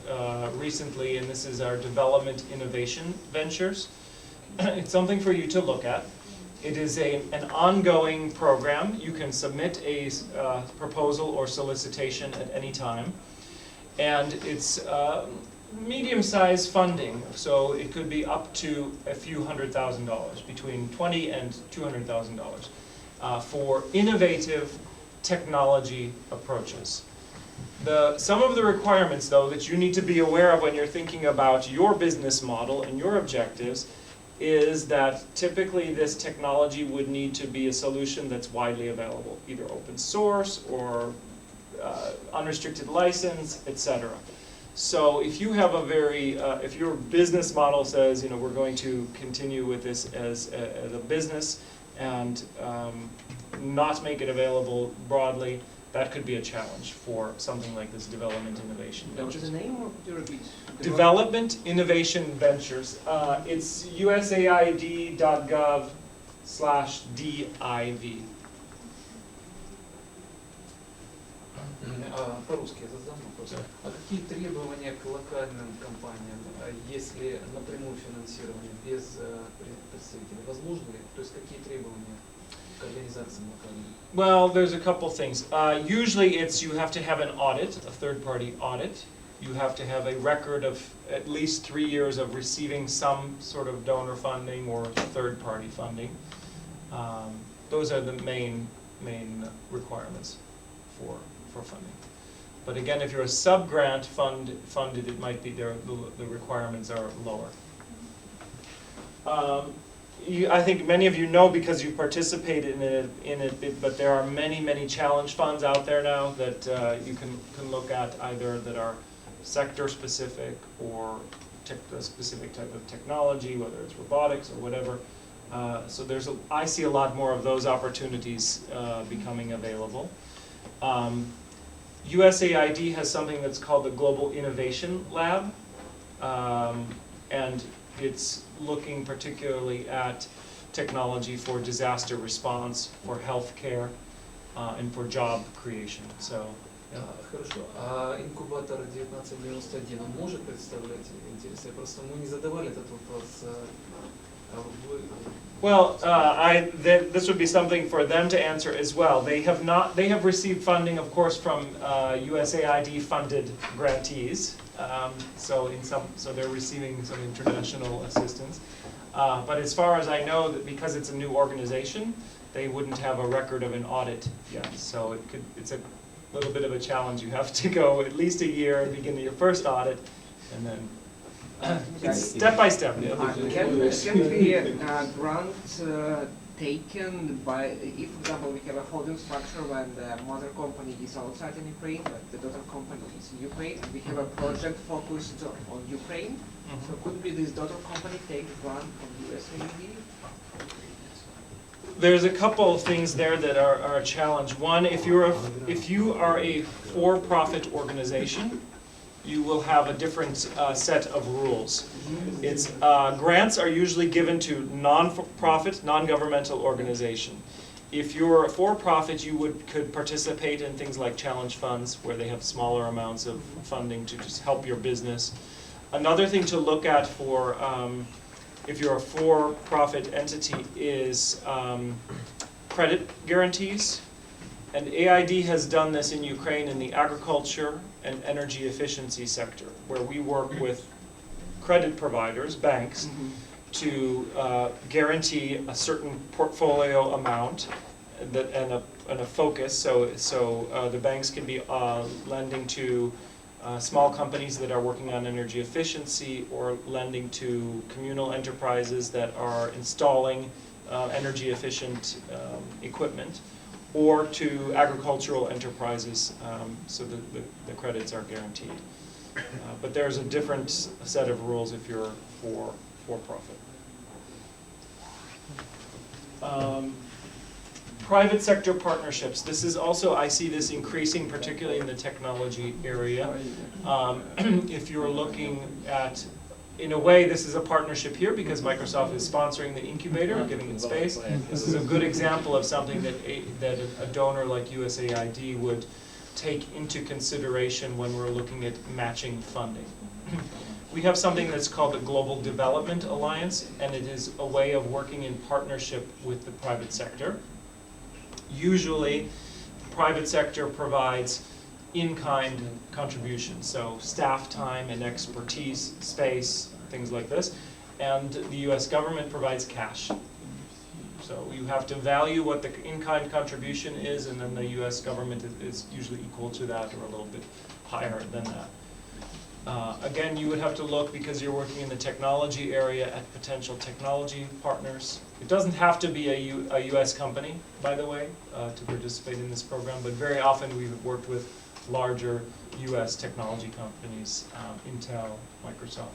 recently, and this is our Development Innovation Ventures. It's something for you to look at. It is an ongoing program. You can submit a proposal or solicitation at any time. And it's medium-sized funding, so it could be up to a few $100,000, between $20,000 and $200,000, for innovative technology approaches. Some of the requirements, though, that you need to be aware of when you're thinking about your business model and your objectives is that typically this technology would need to be a solution that's widely available, either open source or unrestricted license, etc. So if you have a if your business model says, we're going to continue with this as a business and not make it available broadly, that could be a challenge for something like this Development Innovation Ventures. What's the name, or could you repeat? Development Innovation Ventures. It's usaid.gov/div. По-русски я задам вопрос. А какие требования к локальным компаниям, если напрямую финансирование без представителей? Возможно ли? То есть какие требования к организациям локальным? Well, there's a couple things. Usually you have to have an audit, a third-party audit. You have to have a record of at least 3 years of receiving some sort of donor funding or third-party funding. Those are the main requirements for funding. But again, if you're a sub-grant funded, it might be the requirements are lower. I think many of you know because you participated in it, but there are many challenge funds out there now that you can look at, either that are sector-specific or a specific type of technology, whether it's robotics or whatever. So I see a lot more of those opportunities becoming available. USAID has something that's called the Global Innovation Lab, and it's looking particularly at technology for disaster response, for healthcare, and for job creation. So, Хорошо. А инкубатор 1991, он может представлять интересы? Просто мы не задавали этот вопрос. well, this would be something for them to answer as well. They have received funding, of course, from USAID-funded grantees. So they're receiving some international assistance. But as far as I know, that because it's a new organization, they wouldn't have a record of an audit yet. So it's a little bit of a challenge. You have to go at least a year and begin your first audit, and then it's step by step. Can be a grant taken by, if for example we have a holding structure when the mother company is outside in Ukraine, but the daughter company is in Ukraine, and we have a project focused on Ukraine, so could be this daughter company take grant from USAID? There's a couple of things there that are a challenge. One, if you are a for-profit organization, you will have a different set of rules. It's grants are usually given to non-profit, non-governmental organization. If you're a for-profit, you could participate in things like challenge funds, where they have smaller amounts of funding to just help your business. Another thing to look at for if you're a for-profit entity is credit guarantees. And AID has done this in Ukraine in the agriculture and energy efficiency sector, where we work with credit providers, banks, to guarantee a certain portfolio amount and a focus. So the banks can be lending to small companies that are working on energy efficiency, or lending to communal enterprises that are installing energy efficient equipment, or to agricultural enterprises, so the credits are guaranteed. But there's a different set of rules if you're for-profit. Private sector partnerships. This is also, I see this increasing, particularly in the technology area. If you're looking at, in a way, this is a partnership here because Microsoft is sponsoring the incubator, giving it space. This is a good example of something that a donor like USAID would take into consideration when we're looking at matching funding. We have something that's called the Global Development Alliance, and it is a way of working in partnership with the private sector. Usually, the private sector provides in-kind contributions, so staff time and expertise, space, things like this, and the US government provides cash. So you have to value what the in-kind contribution is, and then the US government is usually equal to that or a little bit higher than that. Again, you would have to look, because you're working in the technology area, at potential technology partners. It doesn't have to be a US company, by the way, to participate in this program, but very often we've worked with larger US technology companies, Intel, Microsoft,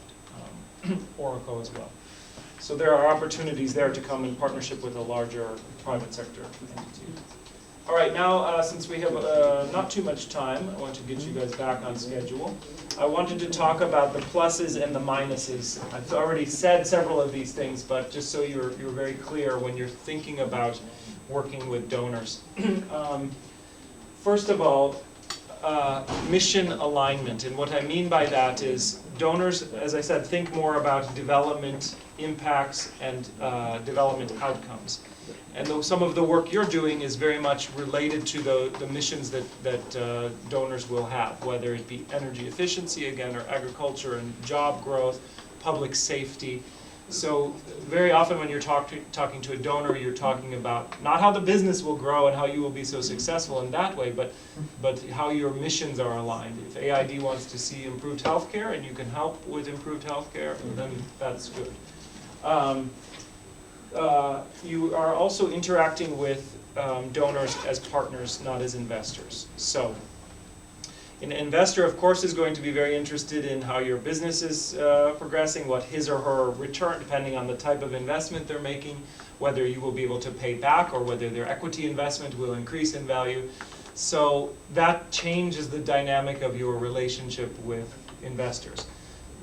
Oracle as well. So there are opportunities there to come in partnership with a larger private sector entity. All right, now since we have not too much time, I want to get you guys back on schedule. I wanted to talk about the pluses and the minuses. I've already said several of these things, but just so you're very clear when you're thinking about working with donors. First of all, mission alignment, and what I mean by that is donors, as I said, think more about development impacts and development outcomes. And some of the work you're doing is very much related to the missions that donors will have, whether it be energy efficiency, again, or agriculture and job growth, public safety. So very often when you're talking to a donor, you're talking about not how the business will grow and how you will be so successful in that way, but how your missions are aligned. If AID wants to see improved healthcare and you can help with improved healthcare, then that's good. You are also interacting with donors as partners, not as investors. So an investor, of course, is going to be very interested in how your business is progressing, what his or her return, depending on the type of investment they're making, whether you will be able to pay back or whether their equity investment will increase in value. So that changes the dynamic of your relationship with investors.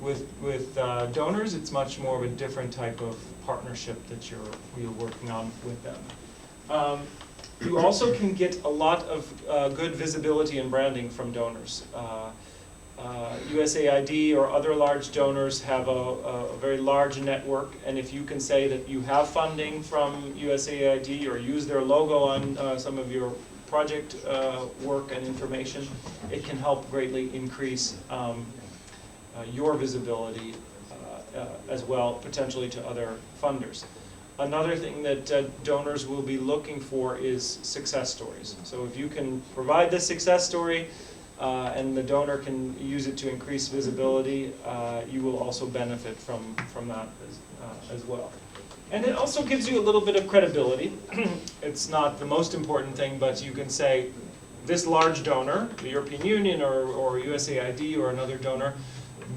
With donors, it's much more of a different type of partnership that you're working on with them. You also can get a lot of good visibility and branding from donors. USAID or other large donors have a very large network, and if you can say that you have funding from USAID or use their logo on some of your project work and information, it can help greatly increase your visibility as well, potentially to other funders. Another thing that donors will be looking for is success stories. So if you can provide the success story and the donor can use it to increase visibility, you will also benefit from that as well. And it also gives you a little bit of credibility. It's not the most important thing, but you can say, this large donor, the European Union or USAID or another donor,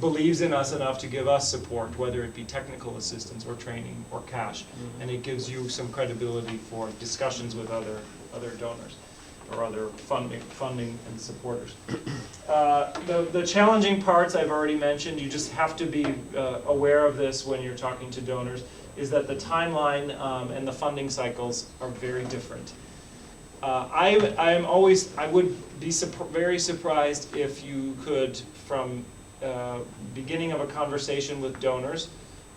believes in us enough to give us support, whether it be technical assistance or training or cash, and it gives you some credibility for discussions with other donors. or other funding and supporters. The challenging parts I've already mentioned, you just have to be aware of this when you're talking to donors, is that the timeline and the funding cycles are very different. I would be very surprised if you could, from beginning of a conversation with donors,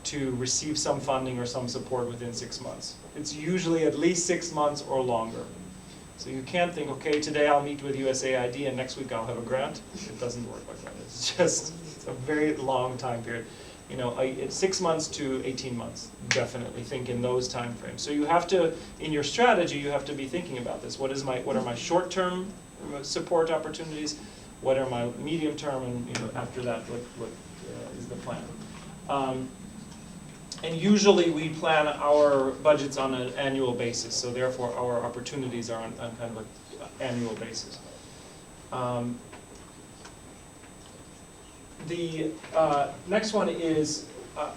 to receive some funding or some support within 6 months. It's usually at least 6 months or longer. So you can't think, okay, today I'll meet with USAID and next week I'll have a grant. It doesn't work like that. It's a very long time period. You know, it's 6 months to 18 months, definitely think in those time frames. So you have to, in your strategy, you have to be thinking about this. What are my short-term support opportunities? What are my medium-term, and after that, what is the plan? And usually we plan our budgets on an annual basis, so therefore our opportunities are on kind of an annual basis. The next one is,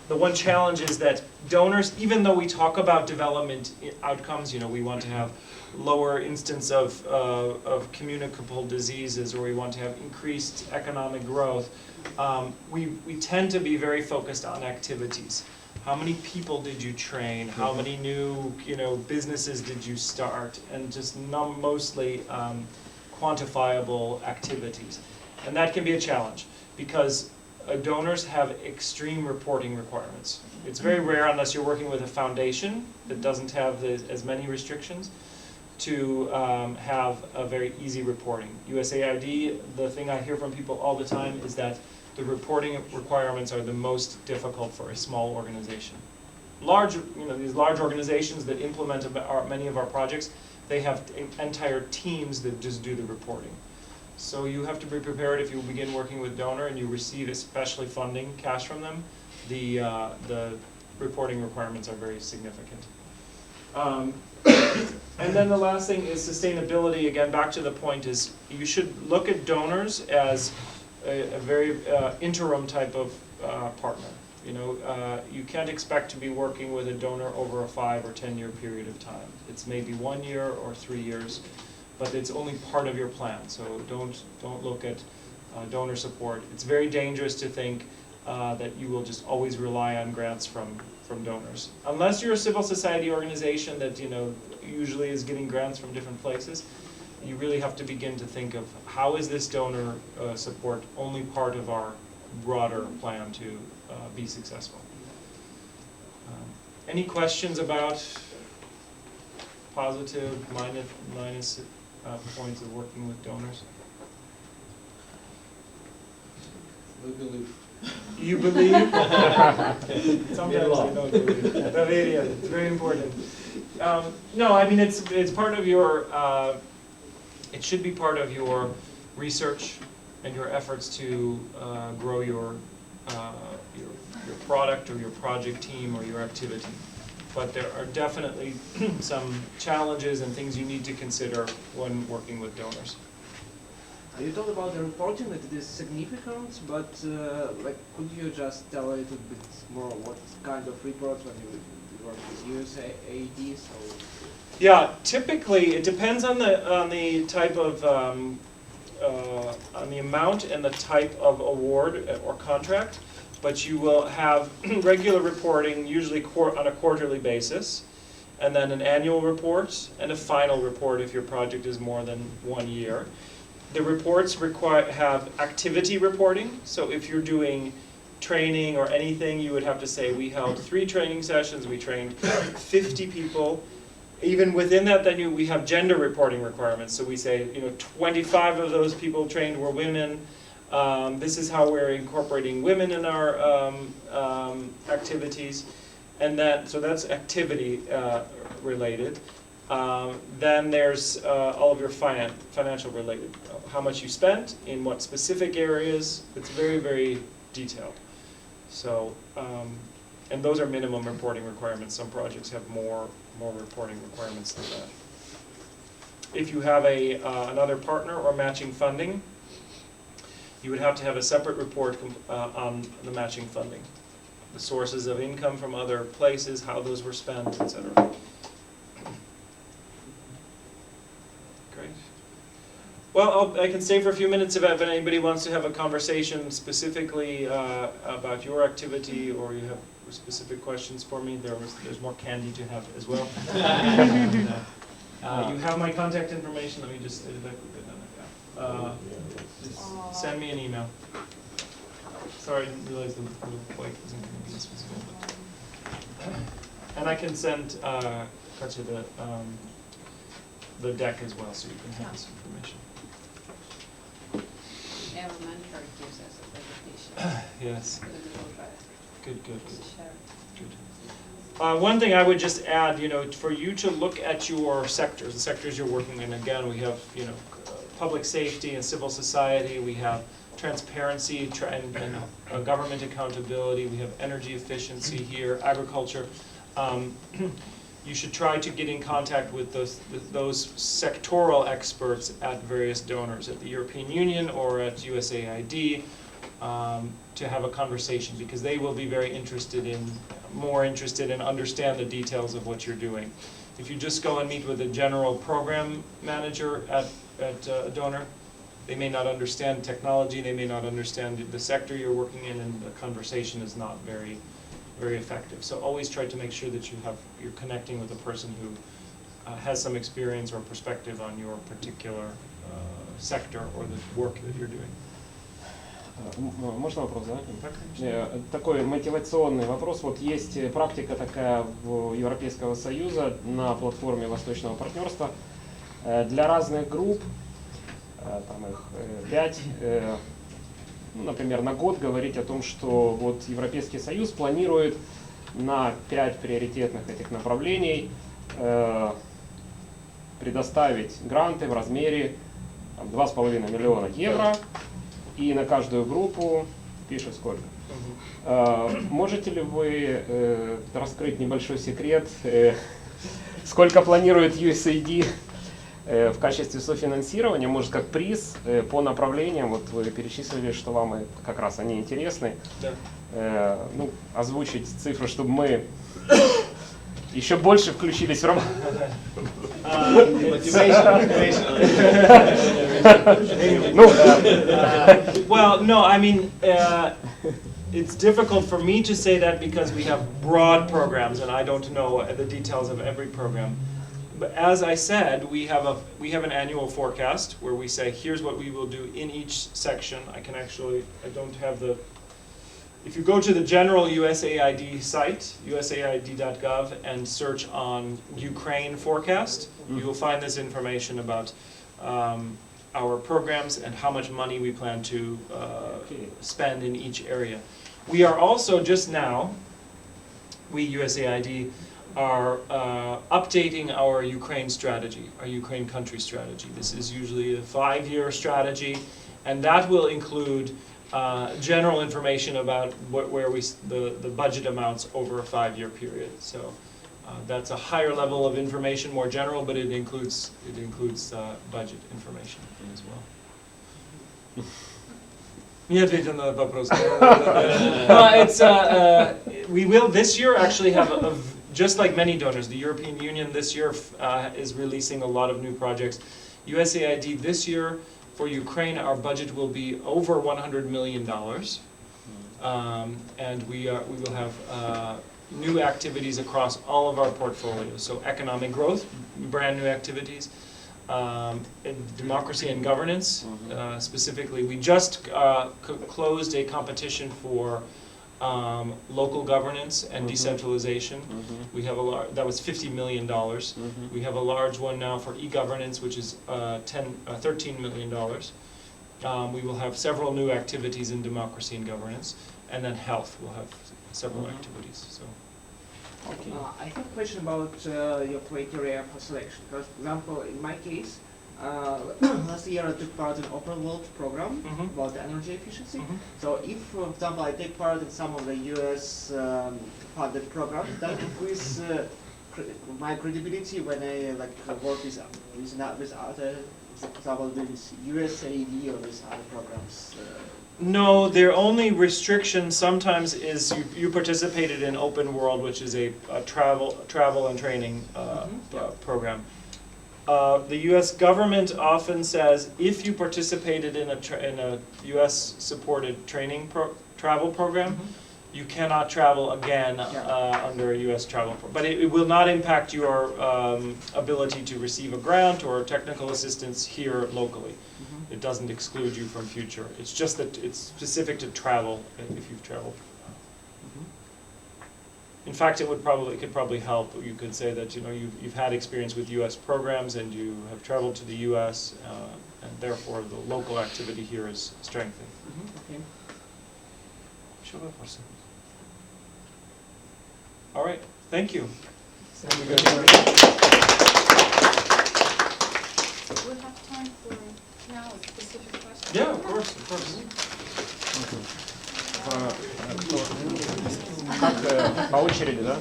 the one challenge is that donors, even though we talk about development outcomes, we want to have lower instance of communicable diseases, or we want to have increased economic growth, we tend to be very focused on activities. How many people did you train? How many new businesses did you start? And just mostly quantifiable activities. And that can be a challenge, because donors have extreme reporting requirements. It's very rare, unless you're working with a foundation that doesn't have as many restrictions, to have a very easy reporting. USAID, the thing I hear from people all the time is that the reporting requirements are the most difficult for a small organization. These large organizations that implement many of our projects, they have entire teams that just do the reporting. So you have to be prepared if you begin working with donor and you receive especially funding, cash from them, the reporting requirements are very significant. And then the last thing is sustainability. Again, back to the point is, you should look at donors as a very interim type of partner. You can't expect to be working with a donor over a 5 or 10 year period of time. It's maybe 1 year or 3 years, but it's only part of your plan. So don't look at donor support. It's very dangerous to think that you will just always rely on grants from donors. Unless you're a civil society organization that usually is getting grants from different places, you really have to begin to think of, how is this donor support only part of our broader plan to be successful. Any questions about positive, minus points of working with donors? We believe. You believe? Sometimes I don't believe. It's very important. No, I mean it's part of your. It should be part of your research and your efforts to grow your product or your project team or your activity. But there are definitely some challenges and things you need to consider when working with donors. You talked about the reporting, that it is significant, but could you just tell a little bit more what kind of reports when you work with USAID? So yeah, typically it depends on the type of on the amount and the type of award or contract, but you will have regular reporting, usually on a quarterly basis, and then an annual report and a final report if your project is more than 1 year. The reports have activity reporting, so if you're doing training or anything, you would have to say, we held 3 training sessions, we trained 50 people. Even within that, then we have gender reporting requirements. So we say, 25 of those people trained were women. This is how we're incorporating women in our activities, and so that's activity related. Then there's all of your financial related. How much you spent, in what specific areas. It's very, very detailed. So, and those are minimum reporting requirements. Some projects have more reporting requirements than that. If you have another partner or matching funding, you would have to have a separate report on the matching funding. The sources of income from other places, how those were spent, etc. Great. Well, I can stay for a few minutes if anybody wants to have a conversation specifically about your activity, or you have specific questions for me. There's more candy to have as well. You have my contact information. Let me just just send me an email. Sorry, I didn't realize the white wasn't going to be this visible. And I can send Katja the deck as well, so you can have this information. Elementary gives us a presentation. Yes. Good. Share. One thing I would just add, for you to look at your sectors, the sectors you're working in. Again, we have, public safety and civil society. We have transparency and government accountability. We have energy efficiency here, agriculture. You should try to get in contact with those sectoral experts at various donors, at the European Union or at USAID, to have a conversation, because they will be more interested in understand the details of what you're doing. If you just go and meet with a general program manager at a donor, they may not understand technology, they may not understand the sector you're working in, and the conversation is not very effective. So always try to make sure that you're connecting with a person who has some experience or perspective on your particular sector or the work that you're doing. Можно вопрос задать? Такой мотивационный вопрос. Вот есть практика такая в Европейского Союза на платформе Восточного партнерства для разных групп, там их 5, например, на год говорить о том, что вот Европейский Союз планирует на 5 приоритетных этих направлений предоставить гранты в размере 2,5 миллиона евро, и на каждую группу пишут сколько. Можете ли вы раскрыть небольшой секрет, сколько планирует USAID в качестве софинансирования, может, как приз по направлениям? Вот вы перечислили, что вам как раз они интересны. Да. Озвучить цифру, чтобы мы еще больше включились в работу. Well, no, I mean, it's difficult for me to say that because we have broad programs and I don't know the details of every program. But as I said, we have an annual forecast where we say, here's what we will do in each section. I don't have the. If you go to the general USAID site, usaid.gov, and search on Ukraine forecast, you will find this information about our programs and how much money we plan to spend in each area. We are also just now, we USAID are updating our Ukraine strategy, our Ukraine country strategy. This is usually a 5-year strategy, and that will include general information about where the budget amounts over a 5-year period. So that's a higher level of information, more general, but it includes budget information as well. We will this year actually have just like many donors. The European Union this year is releasing a lot of new projects. USAID this year, for Ukraine, our budget will be over $100 million, and we will have new activities across all of our portfolios. So economic growth, brand new activities, democracy and governance, specifically. We just closed a competition for local governance and decentralization. We have that was $50 million. We have a large one now for e-governance, which is $13 million. We will have several new activities in democracy and governance, and then health will have several activities. So. Okay. I have a question about your criteria for selection. For example, in my case, last year I took part in Open World program about energy efficiency. So if, for example, I take part in some of the US funded programs, that increase my credibility when I work with other, for example, with USAID or with other programs. No, their only restriction sometimes is you participated in Open World, which is a travel and training program. The U.S. government often says if you participated in a U.S.-supported training travel program, you cannot travel again under a U.S. travel program. But it will not impact your ability to receive a grant or technical assistance here locally. It doesn't exclude you from future. It's just that it's specific to travel if you've traveled. In fact, it could probably help. You could say that you've had experience with U.S. programs and you have traveled to the U.S. And therefore the local activity here is strengthened. All right, thank you. We have time for now a specific question. Yeah, of course, of course. Как по очереди, да?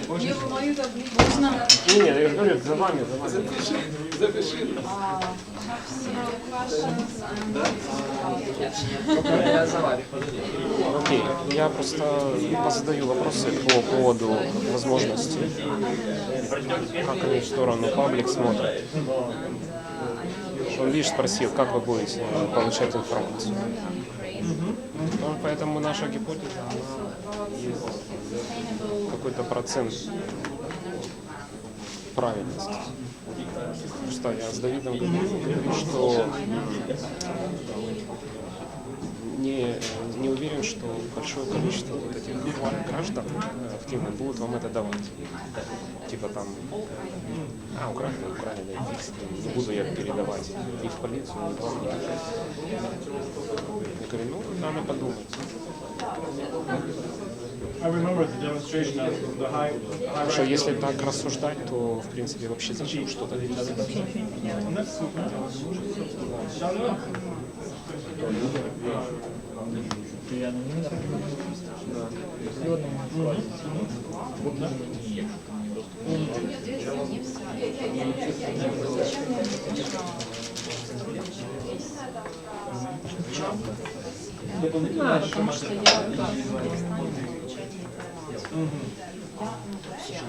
Можно. Не, я говорю, за вами. Запиши. Окей, я просто позадаю вопросы по поводу возможностей, как они в сторону паблик смотрят. Он, видишь, спросил, как вы будете получать информацию. Поэтому наша гипотеза, она есть какой-то процент правильности. Что я с Давидом говорю, что не уверен, что большое количество вот этих граждан активно будут вам это давать. Типа там, украли, да и фиг с ним. Не буду я передавать ни в полицию, ни в вам. Я говорю, надо подумать. Что если так рассуждать, то в принципе вообще зачем что-то делать? Потому что я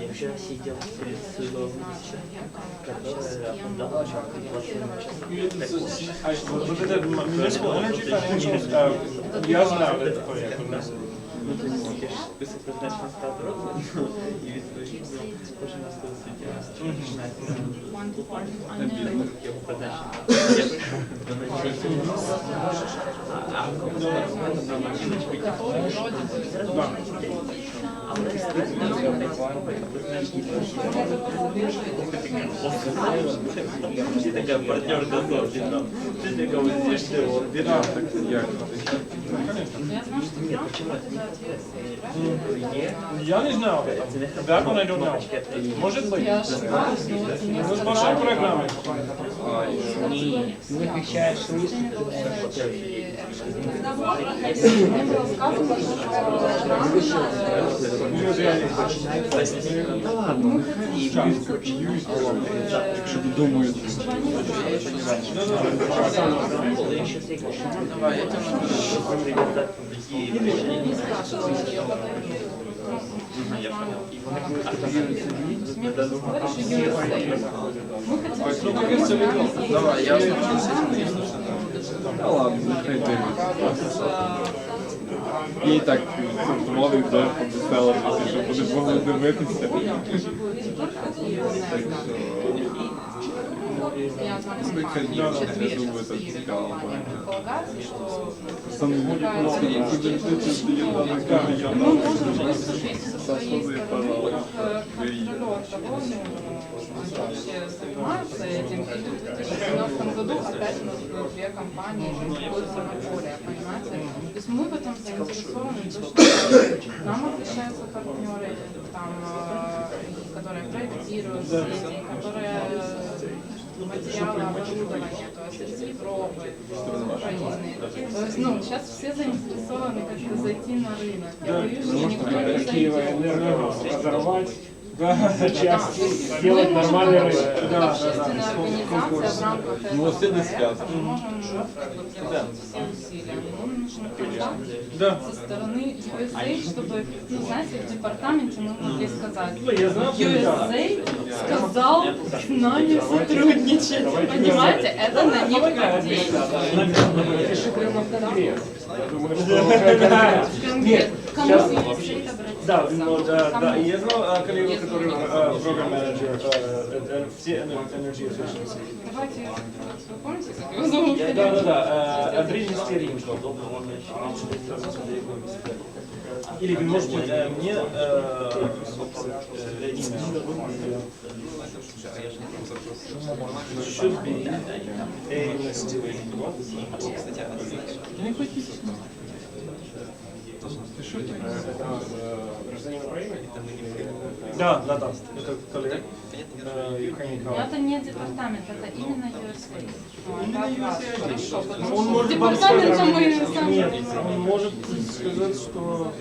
Я вчера сидел с человеком, который отдал Вот это Municipal Energy Financial, я знаю этот проект. Высокозначный статус и вид тоже нас такая партнерка создана. Ты такого здесь всего. Нет, почему это Я не знал. That one I don't know. Может быть. Ну, с большой программой. Не отвечаешь, что есть. Мне было сказано, Да ладно. И чтобы думают. Давай, я Да ладно, я і так молодий вже подписала, що буде могли дивитися. Я думаю, це цікаво. Сам вообще занимаются этим. И тут в 2017 году опять у нас было две компании, находятся на поле, понимаете? То есть мы в этом заинтересованы точно так же. К нам обращаются партнеры, там, которые проектируют сети, которые материалы оборудования, то есть из Европы, из Украины. То есть, сейчас все заинтересованы как-то зайти на рынок. Я боюсь, что никто не зайдет. Разорвать. Часть сделать нормальный рынок. Да, общественная организация в рамках этого проекта. Мы можем делать все усилия. нужен контакт Да. со стороны USA, чтобы, ну, знаете, в департаменте мы могли сказать, Я знаю, USA сказал с нами сотрудничать. Понимаете, это на них как деньги. Пиши прямо в Конгресс. Я думаю, что Нет, сейчас- обратиться. Да, ну, да. И я знал коллегу, который программ-менеджер, все Energy Efficiency. Давайте, вы помните, как его зовут? Да. Андрей Нестеренко. Или вы можете мне should be a Нестеренко. Гражданин Украины? Да. Это коллега. Ukrainian colleague. Но это не департамент, это именно USA. Хорошо, потому Он что может вам департамент сказать, мы сами. нет, он может сказать, что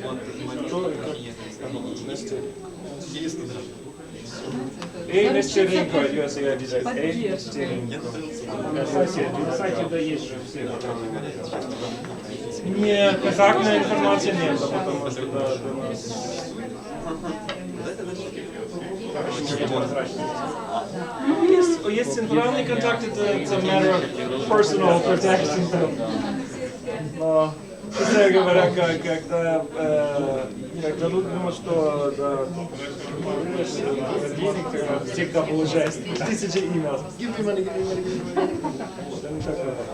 кто и как Нестеренко. Эй, Нестеренко, USA обязательно. Эй, Нестеренко. На сайте да есть же все программные менеджеры. Не, контактной информации нет, потому что до нас... Есть центральный контакт, это matter of personal protection. Но, честно говоря, когда люди думают, что денег всегда был жест, 1000 имейлов.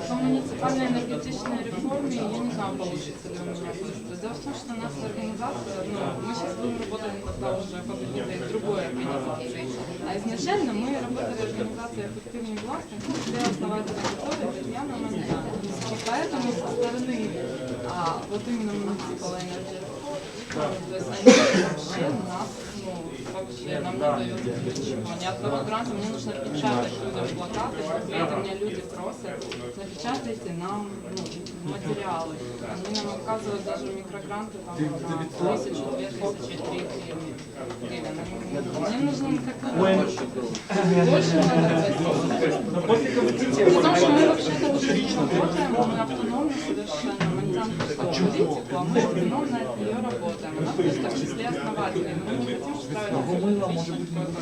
По муниципальной энергетической реформе, я не знаю, получится ли у меня быстро. Дело в том, что наша организация, мы сейчас будем работать тогда уже под эгидой другой организации. А изначально мы работали в организации эффективной власти, где основатель аудитории Татьяна Маньян. И поэтому со стороны вот именно Municipal Energy Reform, то есть они вообще нас, вообще нам не дают ничего, ни одного гранта. Мне нужно печатать людям плакаты, и это меня люди просят, напечатайте нам материалы. Они нам отказывают даже микрогранты там, на 1000, 2000, 3000 гривен. Мне нужно как-то больше надо. После компетенции... Потому что мы вообще-то уже не работаем, мы автономны совершенно, мы не знаем, что такое политику, а мы автономно от нее работаем. Она просто в числе основателей. Мы не хотим устраивать какое-то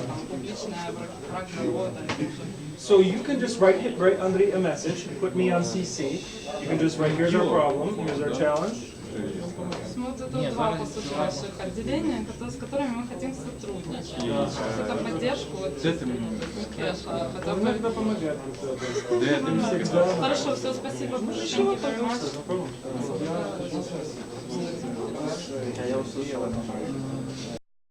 там публичное проработание. So you can just write Andrei a message, put me on CC. You can just write, here's our problem, here's our challenge. Вот это два, по сути, наших отделения, с которыми мы хотим сотрудничать. Это поддержку. Иногда помогает. Хорошо, все, спасибо. Thank you very much.